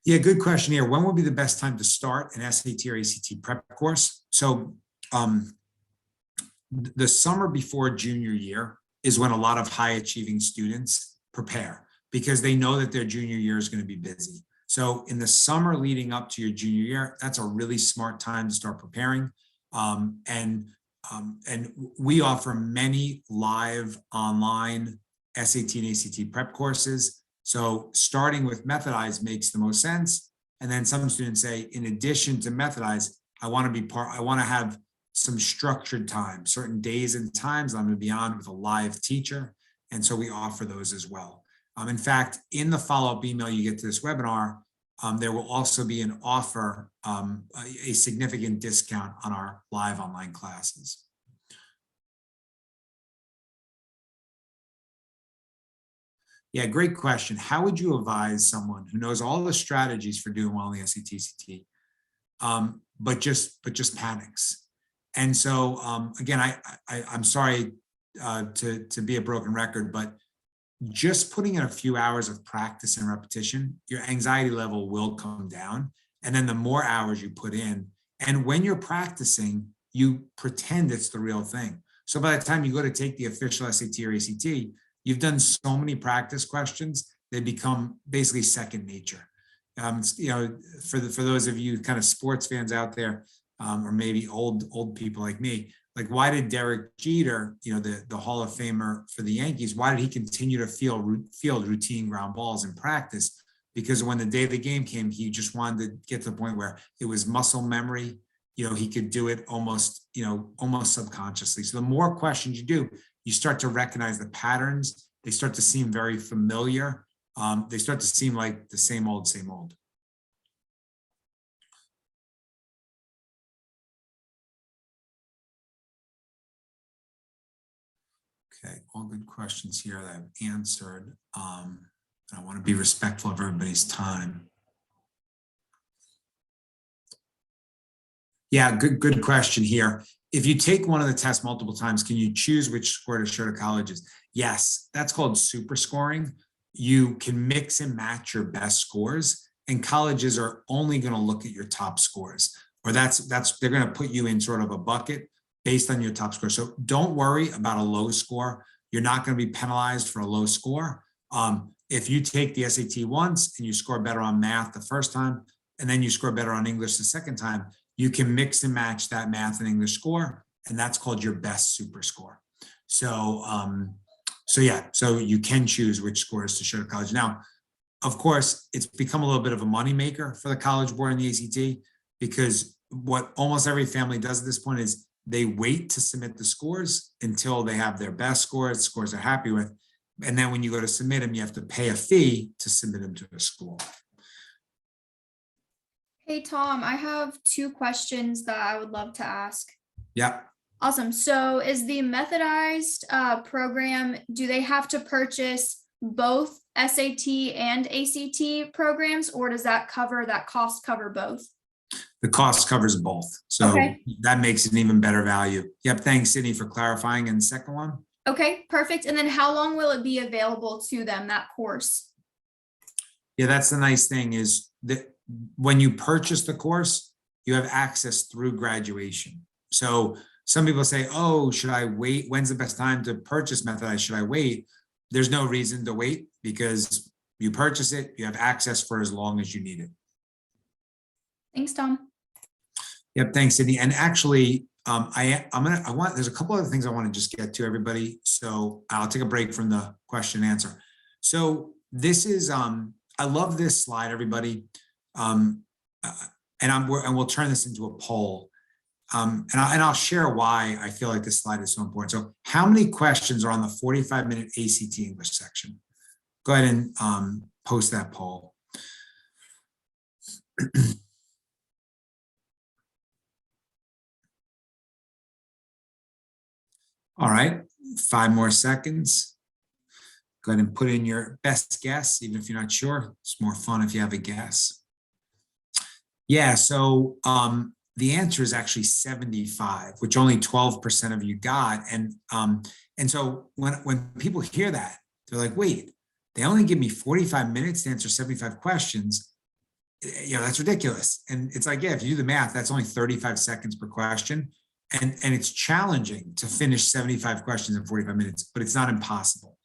Yeah, good question here. When would be the best time to start an SAT or ACT prep course? So the summer before junior year is when a lot of high achieving students prepare because they know that their junior year is going to be busy. So in the summer leading up to your junior year, that's a really smart time to start preparing. And we offer many live online SAT and ACT prep courses. So starting with Methodize makes the most sense. And then some students say, in addition to Methodize, I want to have some structured time, certain days and times I'm going to be on with a live teacher. And so we offer those as well. In fact, in the follow-up email you get to this webinar, there will also be an offer, a significant discount on our live online classes. Yeah, great question. How would you advise someone who knows all the strategies for doing well in the SAT, CT, but just panics? And so again, I'm sorry to be a broken record, but just putting in a few hours of practice and repetition, your anxiety level will come down. And then the more hours you put in, and when you're practicing, you pretend it's the real thing. So by the time you go to take the official SAT or ACT, you've done so many practice questions, they become basically second nature. For those of you kind of sports fans out there, or maybe old people like me, like why did Derek Jeter, the Hall of Famer for the Yankees, why did he continue to field routine ground balls in practice? Because when the day of the game came, he just wanted to get to the point where it was muscle memory. He could do it almost subconsciously. So the more questions you do, you start to recognize the patterns. They start to seem very familiar. They start to seem like the same old. Okay, all good questions here that I've answered. I want to be respectful of everybody's time. Yeah, good question here. if you take one of the tests multiple times, can you choose which score to show to colleges? Yes, that's called super scoring. You can mix and match your best scores, and colleges are only going to look at your top scores, or they're going to put you in sort of a bucket based on your top score. So don't worry about a low score. You're not going to be penalized for a low score. If you take the SAT once and you score better on math the first time, and then you score better on English the second time, you can mix and match that math and English score, and that's called your best super score. So, so you can choose which scores to show to college. Now, of course, it's become a little bit of a moneymaker for the College Board and the ACT, because what almost every family does at this point is they wait to submit the scores until they have their best scores they're happy with. And then when you go to submit them, you have to pay a fee to submit them to a school. Hey, Tom, I have 2 questions that I would love to ask. Yeah. Awesome. So is the Methodized program, do they have to purchase both SAT and ACT programs, or does that cost cover both? The cost covers both. So okay. That makes an even better value. Yep. Thanks, Sydney, for clarifying. And the second one? Okay, perfect. And then how long will it be available to them, that course? Yeah, that's the nice thing is that when you purchase the course, you have access through graduation. So some people say, oh, should I wait? When's the best time to purchase Methodize? Should I wait? There's no reason to wait, because you purchase it, you have access for as long as you need it. Thanks, Tom. Yep, thanks, Sydney. And actually, there's a couple other things I want to just get to, everybody. So I'll take a break from the question and answer. So this is, I love this slide, everybody. And we'll turn this into a poll. And I'll share why I feel like this slide is so important. So how many questions are on the 45-minute ACT English section? Go ahead and post that poll. All right, 5 more seconds. Go ahead and put in your best guess, even if you're not sure. It's more fun if you have a guess. Yeah, so the answer is actually 75, which only 12% of you got. And so when people hear that, they're like, wait, they only give me 45 minutes to answer 75 questions. You know, that's ridiculous. And it's like, yeah, if you do the math, that's only 35 seconds per question. And it's challenging to finish 75 questions in 45 minutes, but it's not impossible.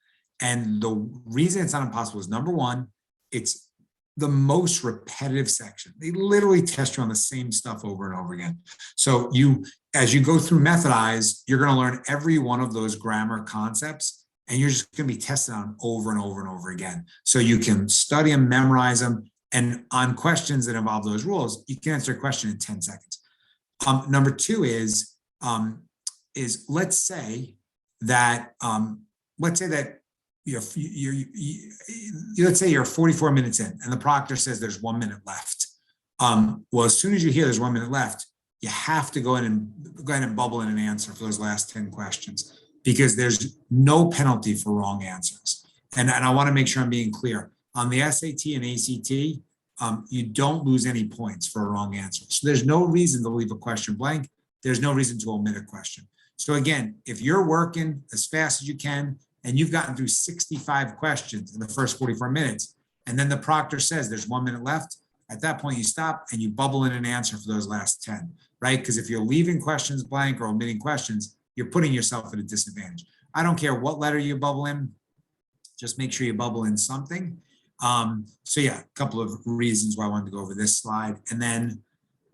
And the reason it's not impossible is, number one, it's the most repetitive section. They literally test you on the same stuff over and over again. So as you go through Methodize, you're going to learn every one of those grammar concepts, and you're just going to be tested on over and over and over again. So you can study them, memorize them, and on questions that involve those rules, you can answer a question in 10 seconds. Number two is let's say that let's say you're 44 minutes in and the proctor says there's 1 minute left. Well, as soon as you hear there's 1 minute left, you have to go ahead and bubble in an answer for those last 10 questions, because there's no penalty for wrong answers. And I want to make sure I'm being clear. On the SAT and ACT, you don't lose any points for a wrong answer. So there's no reason to leave a question blank. There's no reason to omit a question. So again, if you're working as fast as you can and you've gotten through 65 questions in the first 44 minutes, and then the proctor says there's 1 minute left, at that point you stop and you bubble in an answer for those last 10, right? Because if you're leaving questions blank or omitting questions, you're putting yourself at a disadvantage. I don't care what letter you bubble in, just make sure you bubble in something. So yeah, a couple of reasons why I wanted to go over this slide. And then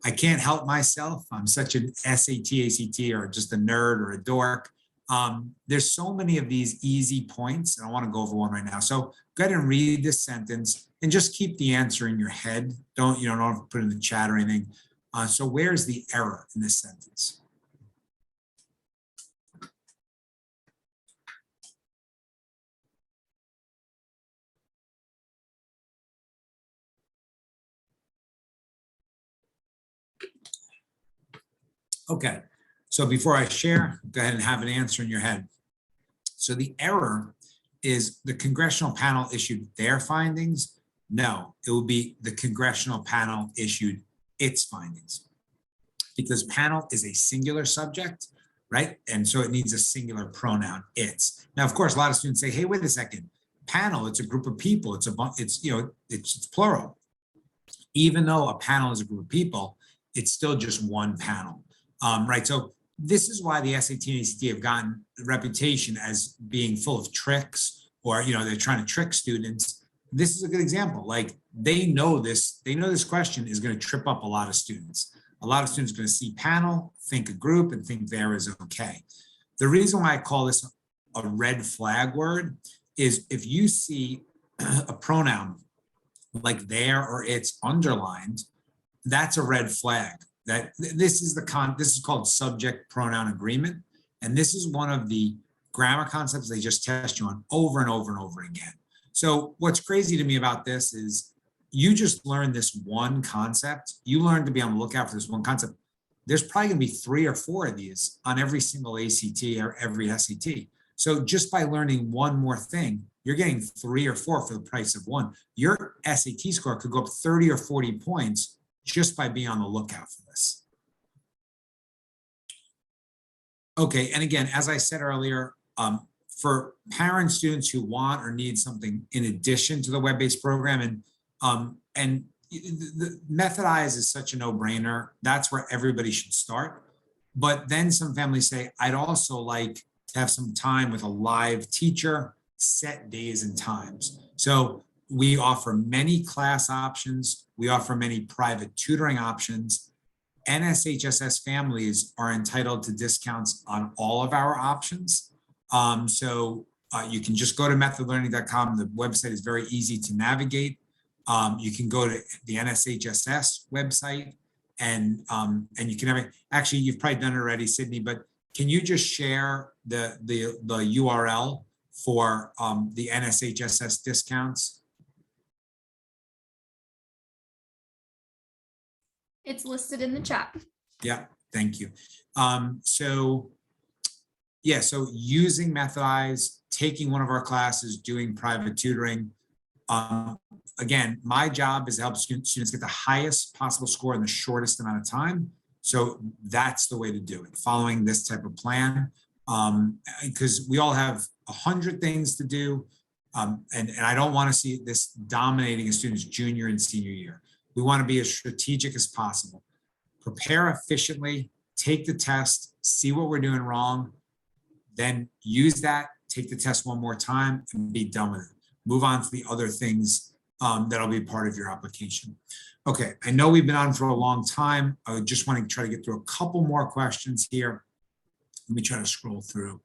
I can't help myself. I'm such an SAT, ACT, or just a nerd or a dork. There's so many of these easy points, and I want to go over one right now. So go ahead and read this sentence and just keep the answer in your head. Don't have to put it in the chat or anything. So where's the error in this sentence? Okay, so before I share, go ahead and have an answer in your head. So the error is the congressional panel issued their findings. No, it will be the congressional panel issued its findings. because panel is a singular subject, right? And so it needs a singular pronoun, it's. Now, of course, a lot of students say, hey, wait a second, panel, it's a group of people, it's plural. Even though a panel is a group of people, it's still just one panel, right? So this is why the SAT and ACT have gotten a reputation as being full of tricks, or they're trying to trick students. This is a good example. Like they know this question is going to trip up a lot of students. A lot of students are going to see panel, think a group, and think there is okay. The reason why I call this a red flag word is if you see a pronoun like there or it's underlined, that's a red flag. That this is called subject pronoun agreement, and this is one of the grammar concepts they just test you on over and over and over again. So what's crazy to me about this is you just learned this one concept. You learned to be on the lookout for this one concept. There's probably going to be 3 or 4 of these on every single ACT or every SAT. So just by learning one more thing, you're getting 3 or 4 for the price of one. Your SAT score could go up 30 or 40 points just by being on the lookout for this. Okay, and again, as I said earlier, for parents, students who want or need something in addition to the web-based program, and the Methodize is such a no-brainer. That's where everybody should start. But then some families say, I'd also like to have some time with a live teacher, set days and times. So we offer many class options. We offer many private tutoring options. NSHSS families are entitled to discounts on all of our options. You can just go to methodlearning.com. The website is very easy to navigate. You can go to the NSHSS website and you can have, actually, you've probably done it already, Sydney, but can you just share the URL for the NSHSS discounts? It's listed in the chat. Yeah, thank you. So using Methodize, taking one of our classes, doing private tutoring. Again, my job is to help students get the highest possible score in the shortest amount of time. So that's the way to do it, following this type of plan. Because we all have 100 things to do. And I don't want to see this dominating a student's junior and senior year. We want to be as strategic as possible. Prepare efficiently, take the test, see what we're doing wrong, then use that, take the test one more time and be done with it. Move on to the other things that'll be part of your application. Okay, I know we've been on for a long time. I just want to try to get through a couple more questions here. Let me try to scroll through.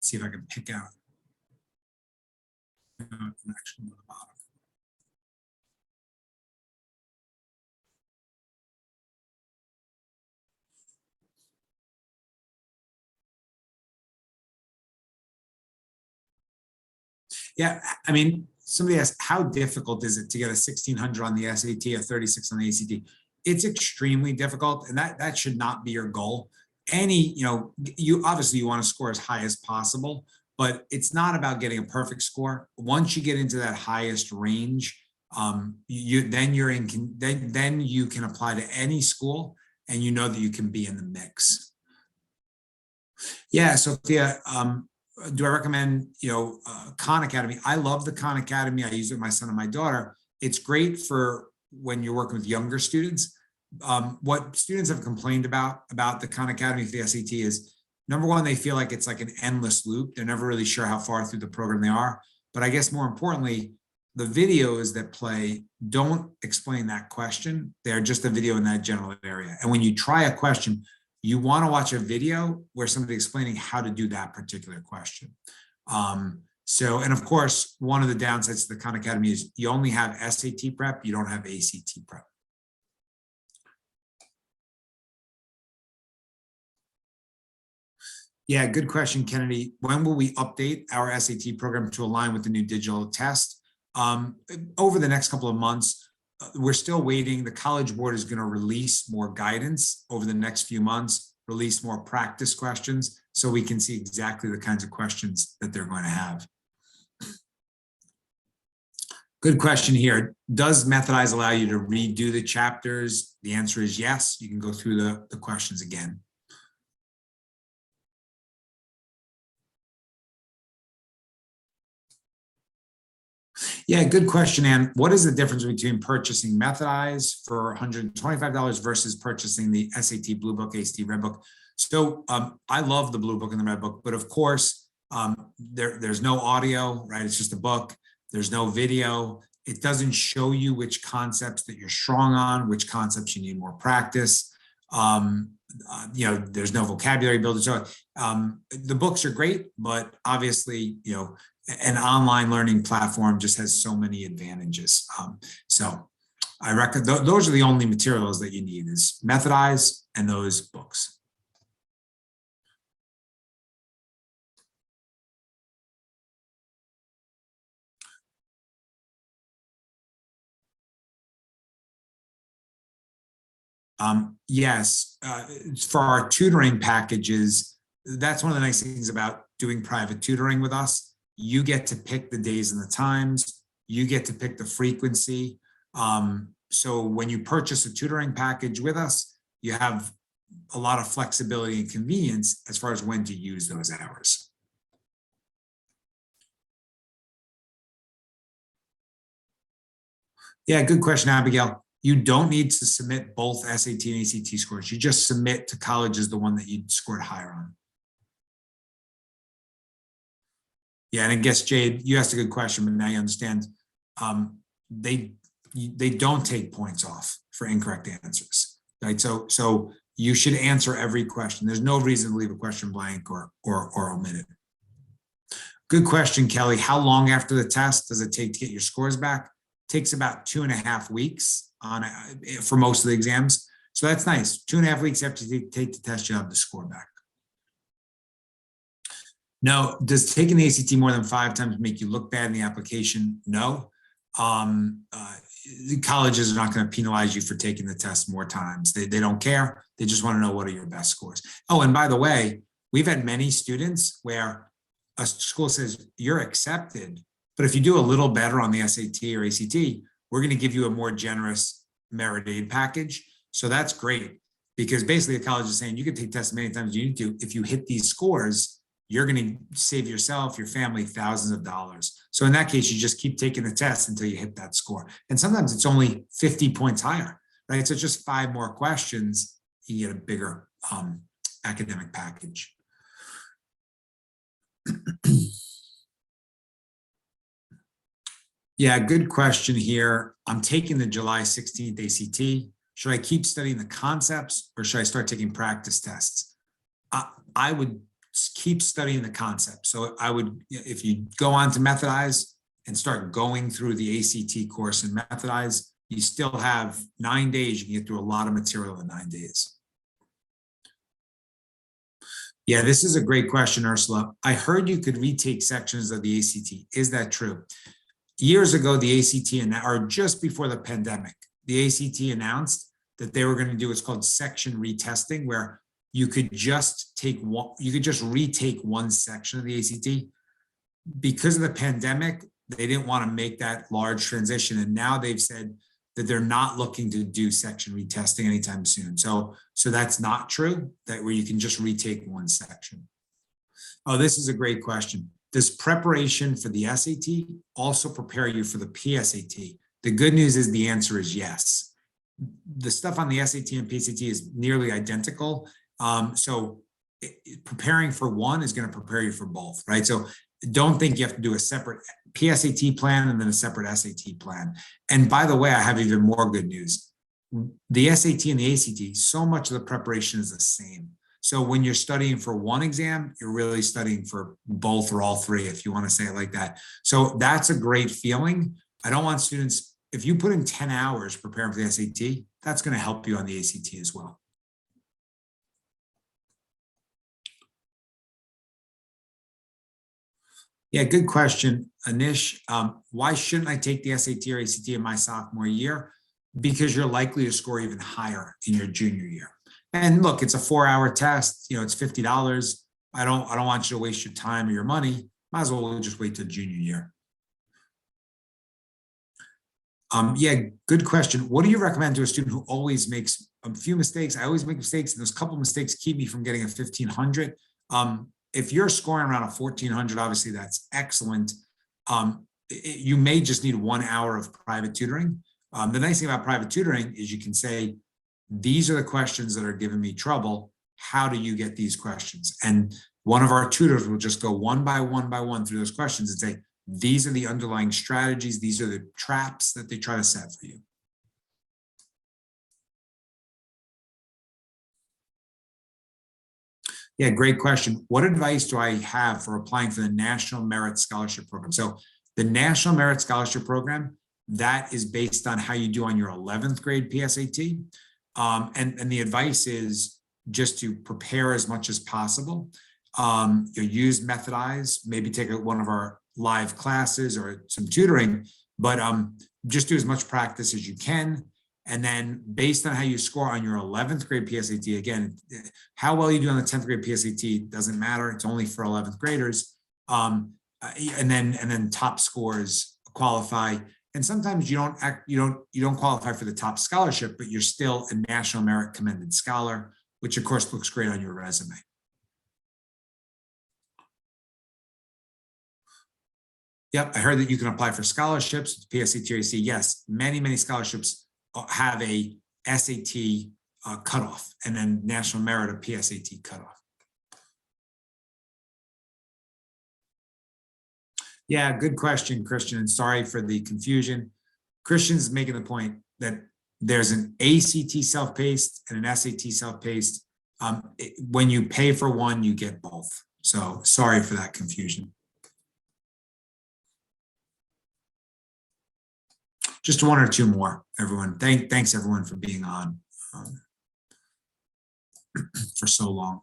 See if I can pick out. Actually, on the bottom. Yeah, I mean, somebody asked, how difficult is it to get a 1600 on the SAT, a 36 on the ACT? It's extremely difficult, and that should not be your goal. You obviously want to score as high as possible, but it's not about getting a perfect score. Once you get into that highest range, then you can apply to any school, and you know that you can be in the mix. Yeah, Sophia. Do I recommend, Khan Academy? I love the Khan Academy. I use it with my son and my daughter. It's great for when you're working with younger students. What students have complained about the Khan Academy for the SAT is, number one, they feel like it's like an endless loop. They're never really sure how far through the program they are. But I guess more importantly, the videos that play don't explain that question. They're just a video in that general area. And when you try a question, you want to watch a video where somebody's explaining how to do that particular question. And of course, one of the downsides to the Khan Academy is you only have SAT prep, you don't have ACT prep. Yeah, good question, Kennedy. When will we update our SAT program to align with the new digital test? Over the next couple of months. We're still waiting. The College Board is going to release more guidance over the next few months, release more practice questions, so we can see exactly the kinds of questions that they're going to have. Good question here. Does Methodize allow you to redo the chapters? The answer is yes. You can go through the questions again. Yeah, good question, Ann. What is the difference between purchasing Methodize for $125 versus purchasing the SAT Blue Book, ACT Red Book? So I love the Blue Book and the Red Book, but of course, there's no audio, right? It's just a book. There's no video. It doesn't show you which concepts that you're strong on, which concepts you need more practice. There's no vocabulary builder. So the books are great, but obviously, an online learning platform just has so many advantages. So I reckon those are the only materials that you need is Methodize and those books. Yes, for our tutoring packages, that's one of the nice things about doing private tutoring with us. You get to pick the days and the times. You get to pick the frequency. So when you purchase a tutoring package with us, you have a lot of flexibility and convenience as far as when to use those hours. Yeah, good question, Abigail. You don't need to submit both SAT and ACT scores. You just submit to colleges the one that you scored higher on. Yeah, and I guess, Jade, you asked a good question, but now you understand. They don't take points off for incorrect answers, right? So you should answer every question. There's no reason to leave a question blank or omit it. Good question, Kelly. How long after the test does it take to get your scores back? It takes about 2.5 weeks for most of the exams. So that's nice. 2.5 weeks after you take the test, you have the score back. No, does taking the ACT more than 5 times make you look bad in the application? No. The colleges are not going to penalize you for taking the test more times. They don't care. They just want to know what are your best scores. Oh, and by the way, we've had many students where a school says you're accepted, but if you do a little better on the SAT or ACT, we're going to give you a more generous merit aid package. So that's great because basically the college is saying you can take tests many times as you need to. If you hit these scores, you're going to save yourself, your family, thousands of dollars. So in that case, you just keep taking the test until you hit that score. And sometimes it's only 50 points higher, right? So just 5 more questions, you get a bigger academic package. Yeah, good question here. I'm taking the July 16th ACT. Should I keep studying the concepts or should I start taking practice tests? I would keep studying the concept. So I would, if you go on to Methodize and start going through the ACT course in Methodize, you still have 9 days. You can get through a lot of material in 9 days. Yeah, this is a great question, Ursula. I heard you could retake sections of the ACT. Is that true? Years ago, the ACT, or just before the pandemic, the ACT announced that they were going to do what's called section retesting, where you could just retake one section of the ACT. Because of the pandemic, they didn't want to make that large transition. And now they've said that they're not looking to do section retesting anytime soon. So that's not true, that where you can just retake one section. Oh, this is a great question. Does preparation for the SAT also prepare you for the PSAT? The good news is the answer is yes. The stuff on the SAT and PSAT is nearly identical. So preparing for one is going to prepare you for both, right? So don't think you have to do a separate PSAT plan and then a separate SAT plan. And by the way, I have even more good news. The SAT and the ACT, so much of the preparation is the same. So when you're studying for one exam, you're really studying for both or all three, if you want to say it like that. So that's a great feeling. I don't want students, if you put in 10 hours preparing for the SAT, that's going to help you on the ACT as well. Yeah, good question, Anish. Why shouldn't I take the SAT or ACT in my sophomore year? Because you're likely to score even higher in your junior year. And look, it's a 4-hour test. It's $50. I don't want you to waste your time or your money. Might as well just wait till junior year. Yeah, good question. What do you recommend to a student who always makes a few mistakes? I always make mistakes, and those couple mistakes keep me from getting a 1500. If you're scoring around a 1400, obviously that's excellent. You may just need 1 hour of private tutoring. The nice thing about private tutoring is you can say, these are the questions that are giving me trouble. How do you get these questions? And one of our tutors will just go one by one through those questions and say, these are the underlying strategies. These are the traps that they try to set for you. Yeah, great question. What advice do I have for applying for the National Merit Scholarship Program? So the National Merit Scholarship Program, that is based on how you do on your 11th grade PSAT. And the advice is just to prepare as much as possible. You use Methodize, maybe take one of our live classes or some tutoring, but just do as much practice as you can. And then based on how you score on your 11th grade PSAT, again, how well you do on the 10th grade PSAT doesn't matter. It's only for 11th graders. And then top scores qualify. And sometimes you don't qualify for the top scholarship, but you're still a National Merit Commended Scholar, which of course looks great on your resume. Yep, I heard that you can apply for scholarships, PSAT or AC. Yes, many scholarships have a SAT cutoff, and then National Merit a PSAT cutoff. Yeah, good question, Christian, and sorry for the confusion. Christian's making the point that there's an ACT self-paced and an SAT self-paced. When you pay for one, you get both. So sorry for that confusion. Just one or two more, everyone. Thanks everyone for being on for so long.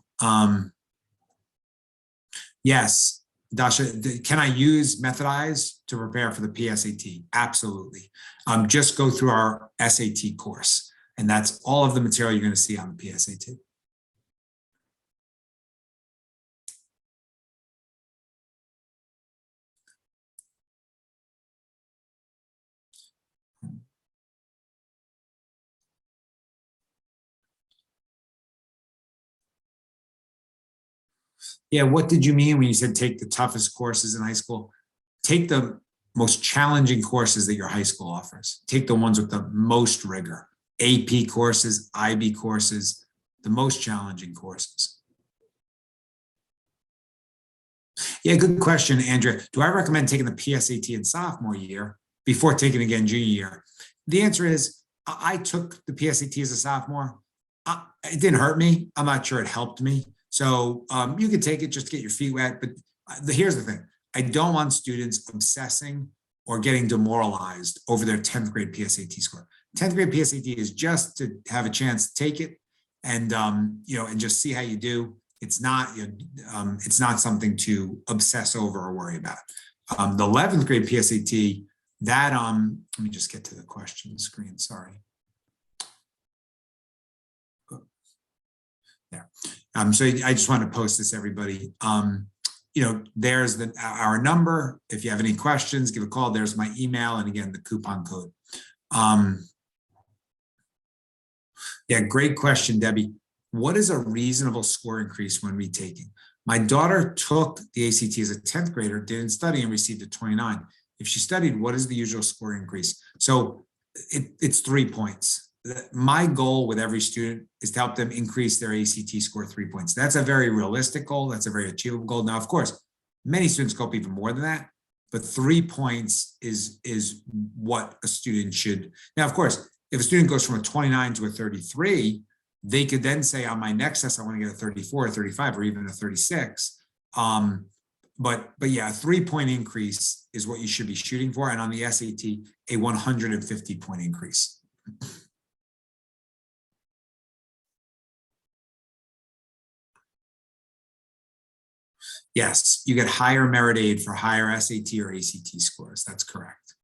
Yes, Dasha, can I use Methodize to prepare for the PSAT? Absolutely. Just go through our SAT course, and that's all of the material you're going to see on the PSAT. Yeah, what did you mean when you said take the toughest courses in high school? Take the most challenging courses that your high school offers. Take the ones with the most rigor. AP courses, IB courses, the most challenging courses. Yeah, good question, Andrea. Do I recommend taking the PSAT in sophomore year before taking it again junior year? The answer is, I took the PSAT as a sophomore. It didn't hurt me. I'm not sure it helped me. So you could take it just to get your feet wet. But here's the thing. I don't want students obsessing or getting demoralized over their 10th grade PSAT score. 10th grade PSAT is just to have a chance to take it and, and just see how you do. It's not something to obsess over or worry about. The 11th grade PSAT, that, let me just get to the question screen, sorry. There. So I just want to post this, everybody. There's our number. If you have any questions, give a call. There's my email, and again, the coupon code. Yeah, great question, Debbie. What is a reasonable score increase when retaking? My daughter took the ACT as a 10th grader, didn't study, and received a 29. If she studied, what is the usual score increase? So it's 3 points. My goal with every student is to help them increase their ACT score 3 points. That's a very realistic goal. That's a very achievable goal. Now, of course, many students go up even more than that, but 3 points is what a student should. Now, of course, if a student goes from a 29 to a 33, they could then say on my next test, I want to get a 34 or 35 or even a 36. But yeah, a 3 point increase is what you should be shooting for. And on the SAT, a 150 point increase. Yes, you get higher merit aid for higher SAT or ACT scores. That's correct.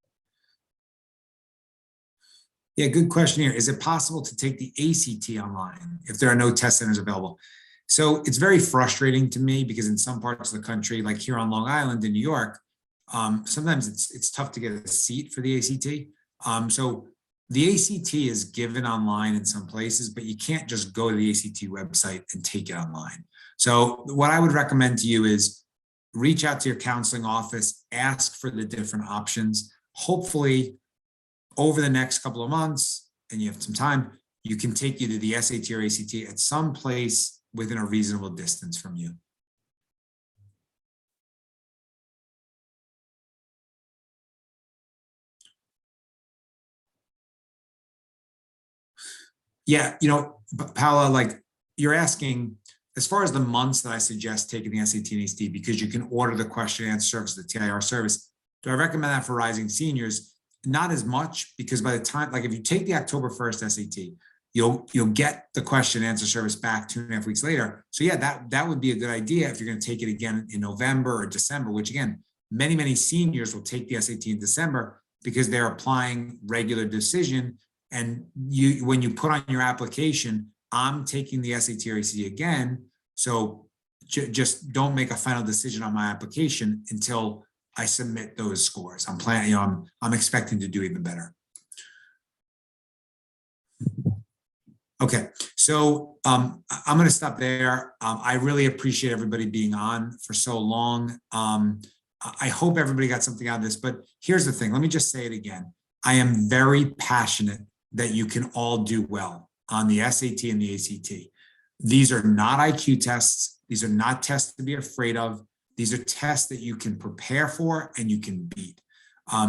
Yeah, good question here. Is it possible to take the ACT online if there are no test centers available? So it's very frustrating to me because in some parts of the country, like here on Long Island in New York, sometimes it's tough to get a seat for the ACT. So the ACT is given online in some places, but you can't just go to the ACT website and take it online. So what I would recommend to you is reach out to your counseling office, ask for the different options. Hopefully, over the next couple of months, and you have some time, you can take you to the SAT or ACT at some place within a reasonable distance from you. Yeah, Paula, like you're asking, as far as the months that I suggest taking the SAT and ACT, because you can order the question and answer service, the TIR service, do I recommend that for rising seniors? Not as much, because by the time, like if you take the October 1st SAT, you'll get the question and answer service back 2.5 weeks later. So yeah, that would be a good idea if you're going to take it again in November or December, which again, many seniors will take the SAT in December because they're applying regular decision. And when you put on your application, I'm taking the SAT or ACT again, so just don't make a final decision on my application until I submit those scores. I'm planning, I'm expecting to do even better. Okay, so I'm going to stop there. I really appreciate everybody being on for so long. I hope everybody got something out of this, but here's the thing. Let me just say it again. I am very passionate that you can all do well on the SAT and the ACT. These are not IQ tests. These are not tests to be afraid of. These are tests that you can prepare for and you can beat. I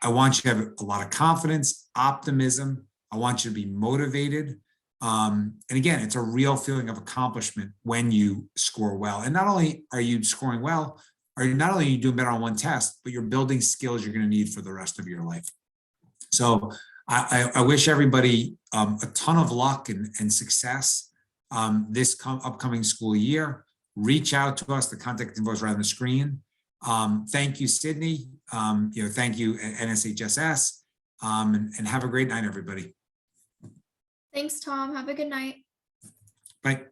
want you to have a lot of confidence, optimism. I want you to be motivated. And again, it's a real feeling of accomplishment when you score well. And not only are you scoring well, or not only are you doing better on one test, but you're building skills you're going to need for the rest of your life. So I wish everybody a ton of luck and success this upcoming school year. Reach out to us. The contact info is right on the screen. Thank you, Sydney. Thank you, NSHSS. And have a great night, everybody. Thanks, Tom. Have a good night. Bye.